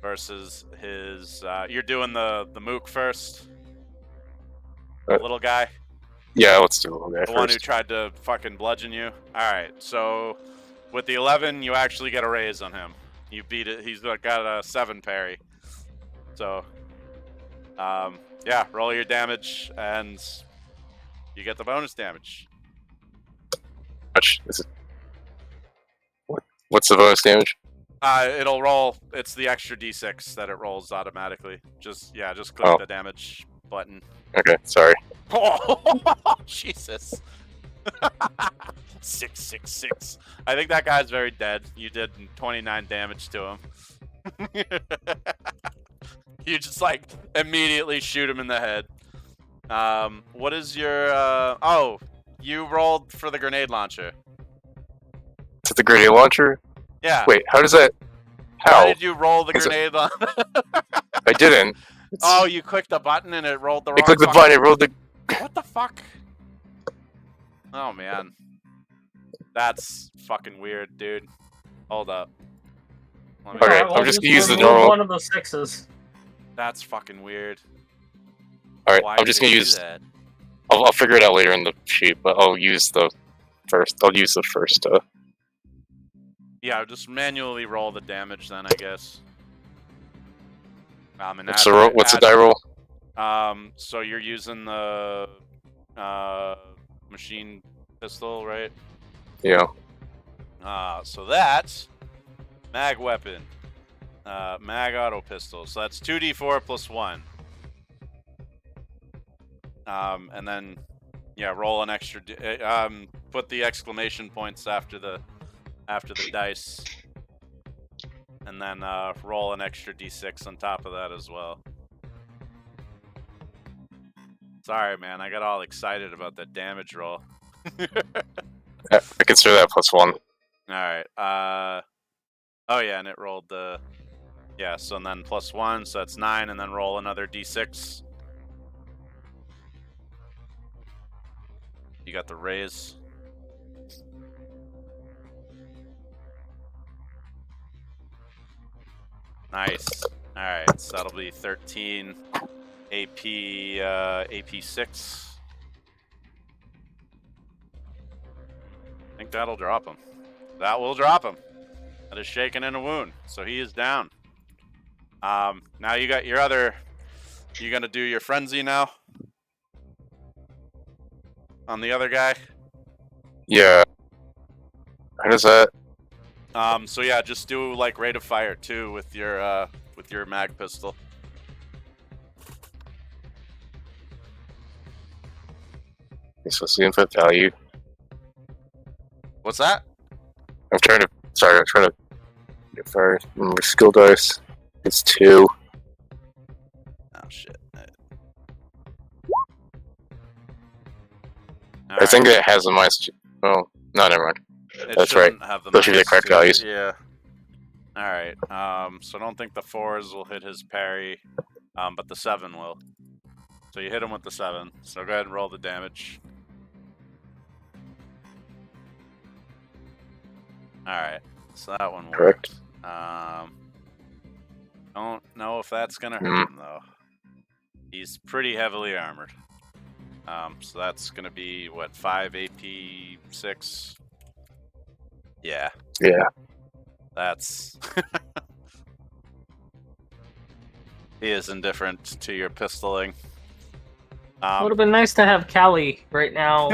versus his. You're doing the mook first. The little guy. Yeah, let's do the little guy first. The one who first. tried to fucking bludgeon you. All right. So with the 11, you actually get a raise on him. You beat it. He's got a 7 parry. So, yeah, roll your damage and you get the bonus damage. Much is it? What's the bonus damage? It'll roll. It's the extra d6 that it rolls automatically. Just click the damage button. Okay, sorry. Oh, Jesus. 666. I think that guy's very dead. You did 29 damage to him. You just like immediately shoot him in the head. What is your oh, you rolled for the grenade launcher. To the grenade launcher? Yeah. Wait, how does that How did you roll the grenade launcher? I didn't. Oh, you clicked the button and it rolled the wrong. I clicked the button, it rolled the. What the fuck? Oh man. That's fucking weird, dude. Hold up. Okay, I'm just gonna use the normal. One of the 6s. That's fucking weird. Alright, I'm just gonna use. I'll figure it out later in the sheet, but I'll use the first. I'll use the first. Yeah, just manually roll the damage then, I guess. And what's the die roll? So you're using the machine pistol, right? Yeah. So that's mag weapon, mag auto pistol. So that's 2d4 plus 1. And then yeah, roll an extra. Put the exclamation points after the dice, and then roll an extra d6 on top of that as well. Sorry, man, I got all excited about that damage roll. I consider that plus 1. All right. Oh yeah, and it rolled the. Yeah, so and then plus 1, so that's 9, and then roll another d6. You got the raise. Nice. All right, so that'll be 13 AP 6. I think that'll drop him. That will drop him. That is shaken in a wound, so he is down. Now you got your other. You gonna do your frenzy now on the other guy? Yeah. How does that? So yeah, just do like rate of fire 2 with your mag pistol. So it's the input value. What's that? I'm trying to get fire. Remember skill dice. It's 2. Oh shit. I think it has a minus. Oh, no, never mind. That's right. Those should be the correct values. Yeah. All right. So I don't think the 4s will hit his parry, but the 7 will. So you hit him with the 7. So go ahead and roll the damage. All right. So that one worked. Correct. Don't know if that's gonna hurt him though. He's pretty heavily armored. So that's gonna be what, 5 AP 6. Yeah. Yeah. That's. He is indifferent to your pistoling. Would have been nice to have Callie right now.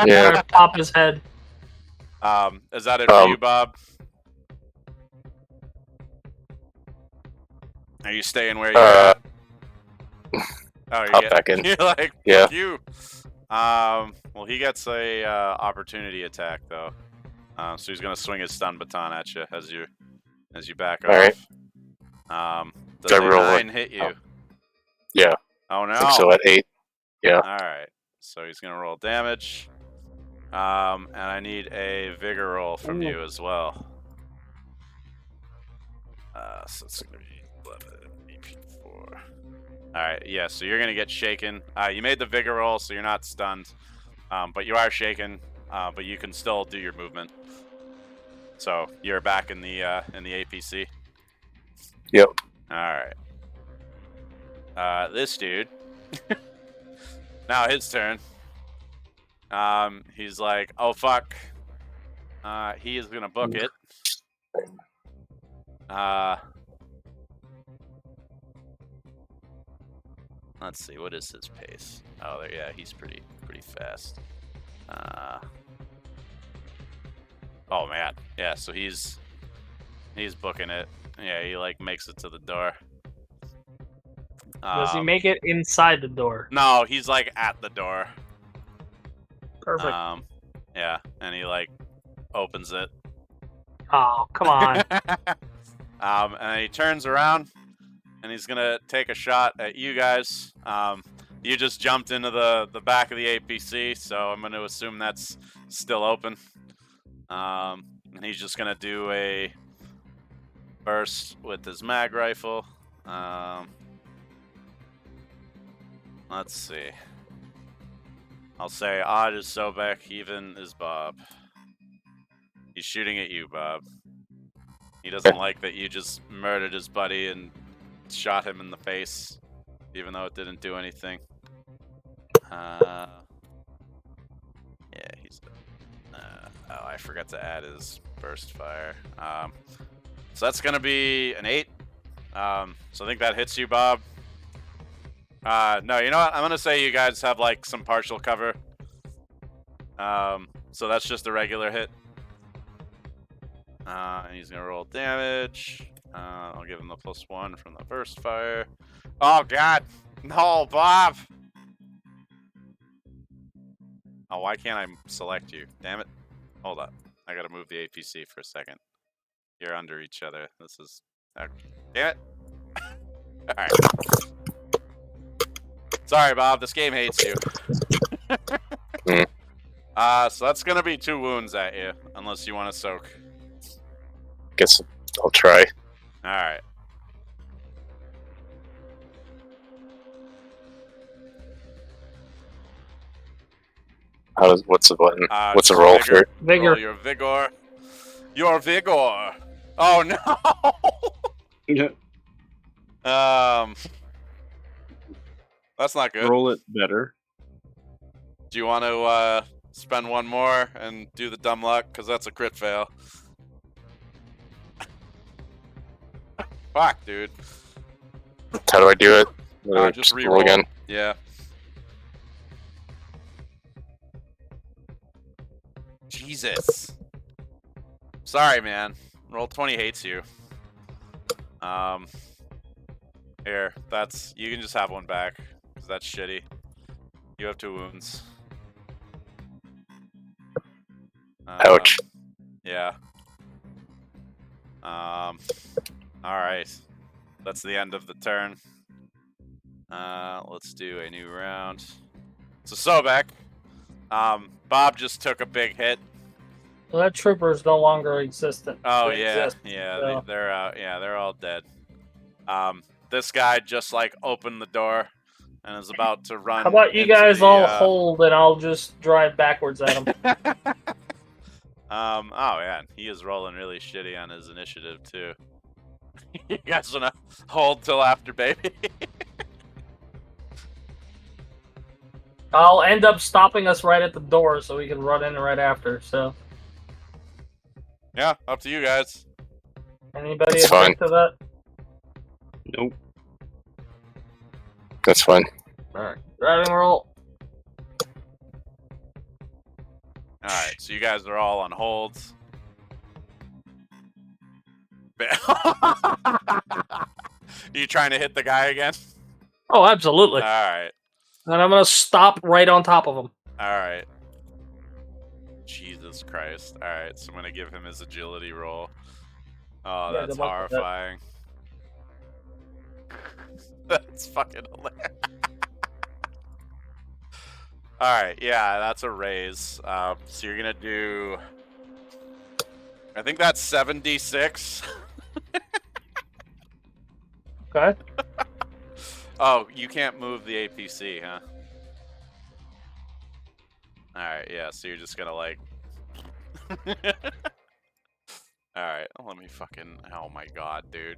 Yeah. Pop his head. Is that it for you, Bob? Are you staying where you're at? Oh, you're hop back in. You're like, Yeah. fuck you. Well, he gets a opportunity attack though. So he's gonna swing his stun baton at you as you back off. Alright. Does Do a I roll 9 hit you? Yeah. Oh no. I think so at 8. Yeah. Alright. So he's gonna roll damage. And I need a vigor roll from you as well. So it's gonna be 11, 4. Alright, yeah, so you're gonna get shaken. You made the vigor roll, so you're not stunned. But you are shaken, but you can still do your movement. So you're back in the APC. Yep. Alright. This dude. Now his turn. He's like, oh fuck. He is gonna book it. Let's see, what is his pace? Oh, there, yeah, he's pretty fast. Oh man, yeah. So he's booking it. Yeah, he like makes it to the door. Does he make it inside the door? No, he's like at the door. Perfect. Yeah, and he like opens it. Oh, come on. And he turns around, and he's gonna take a shot at you guys. You just jumped into the back of the APC, so I'm gonna assume that's still open. And he's just gonna do a burst with his mag rifle. Let's see. I'll say odd is Sobek, even is Bob. He's shooting at you, Bob. He doesn't like that you just murdered his buddy and shot him in the face, even though it didn't do anything. Yeah, he's... oh, I forgot to add his burst fire. So that's gonna be an 8. So I think that hits you, Bob. No, you know what? I'm gonna say you guys have like some partial cover. So that's just a regular hit. And he's gonna roll damage. I'll give him the +1 from the burst fire. Oh god! No, Bob! Oh, why can't I select you? Damn it. Hold up. I gotta move the APC for a second. You're under each other. This is... Damn it! Alright. Sorry, Bob. This game hates you. So that's gonna be 2 wounds at you, unless you want to soak. Guess I'll try. Alright. What's the button? What's the roll for it? Vigor. Roll your vigor. Your vigor. Oh no. That's not good. Roll it better. Do you want to spend 1 more and do the dumb luck? Because that's a crit fail. Fuck, dude. How do I do it? Just roll re-roll again. Yeah. Jesus. Sorry, man. Roll 20 hates you. Here, you can just have 1 back, because that's shitty. You have 2 wounds. Ouch. Yeah. Alright. That's the end of the turn. Let's do a new round. So Sobek, Bob just took a big hit. Well, that trooper is no longer existent. Oh They yeah, exist, yeah, so. they're out. Yeah, they're all dead. This guy just like opened the door and is about to run. How about you into guys the, all hold and I'll just drive backwards at him? Oh yeah, he is rolling really shitty on his initiative too. You guys wanna hold till after, baby? I'll end up stopping us right at the door so we can run in right after, so. Yeah, up to you guys. Anybody That's fine. object to that? Nope. That's fine. Alright. Driving roll. Alright, so you guys are all on holds. You trying to hit the guy again? Oh, absolutely. Alright. And I'm gonna stop right on top of him. Alright. Jesus Christ. Alright, so I'm gonna give him his agility roll. Oh, Yeah, that's good luck with that. horrifying. That's fucking hilarious. Alright, yeah, that's a raise. So you're gonna do... I think that's 76. Okay. Oh, you can't move the APC, huh? Alright, yeah, so you're just gonna like... Alright, let me fucking... Oh my god, dude.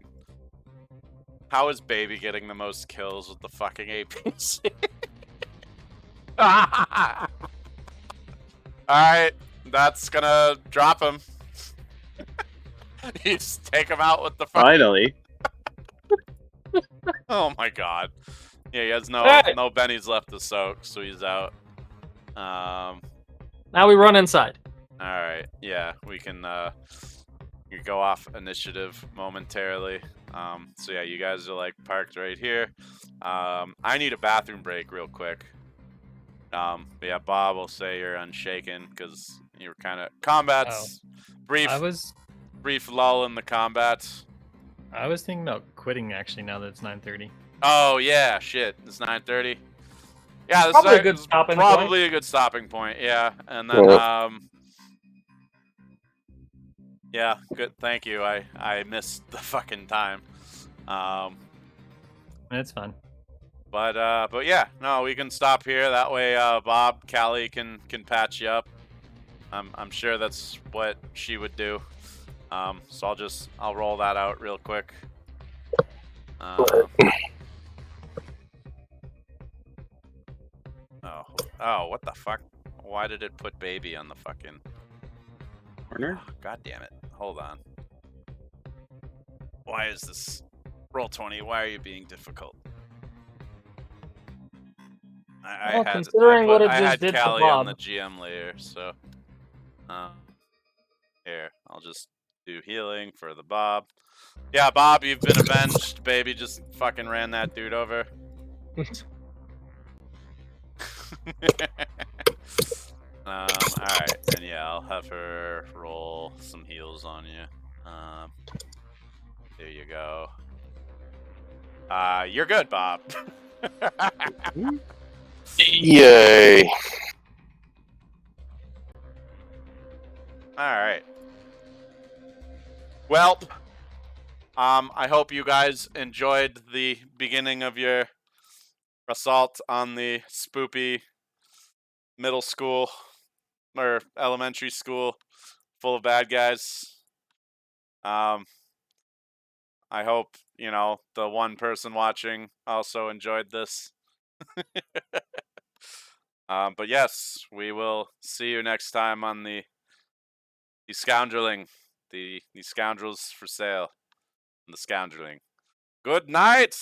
How is Baby getting the most kills with the fucking APC? Alright, that's gonna drop him. You just take him out with the fucking... Finally. Oh my god. Yeah, he has no bennies left to soak, so he's out. Now we run inside. Alright, yeah, we can go off initiative momentarily. So yeah, you guys are like parked right here. I need a bathroom break real quick. But yeah, Bob will say you're unshaken because you were kind of combat's brief lull in the combat. I was thinking about quitting actually now that it's 9:30. Oh yeah, shit, it's 9:30. Yeah, this Probably is a good stopping probably point. a good stopping point. Yeah, and then yeah, good. Thank you. I missed the fucking time. It's fine. But yeah, no, we can stop here. That way, Bob, Callie can patch you up. I'm sure that's what she would do. So I'll roll that out real quick. Oh, what the fuck? Why did it put Baby on the fucking Corner? Oh, God damn it! Hold on. Why is this Roll20? Why are you being difficult? I had Callie on the GM layer, so here I'll just do healing for the Bob. Yeah, Bob, you've been avenged. Baby just fucking ran that dude over. Alright, and yeah, I'll have her roll some heals on you. There you go. You're good, Bob. Yay. Alright. Well, I hope you guys enjoyed the beginning of your assault on the spoopy middle school or elementary school full of bad guys. I hope, you know, the one person watching also enjoyed this. But yes, we will see you next time on the Scoundreling, the Scoundrels for sale, and the Scoundreling. Good night!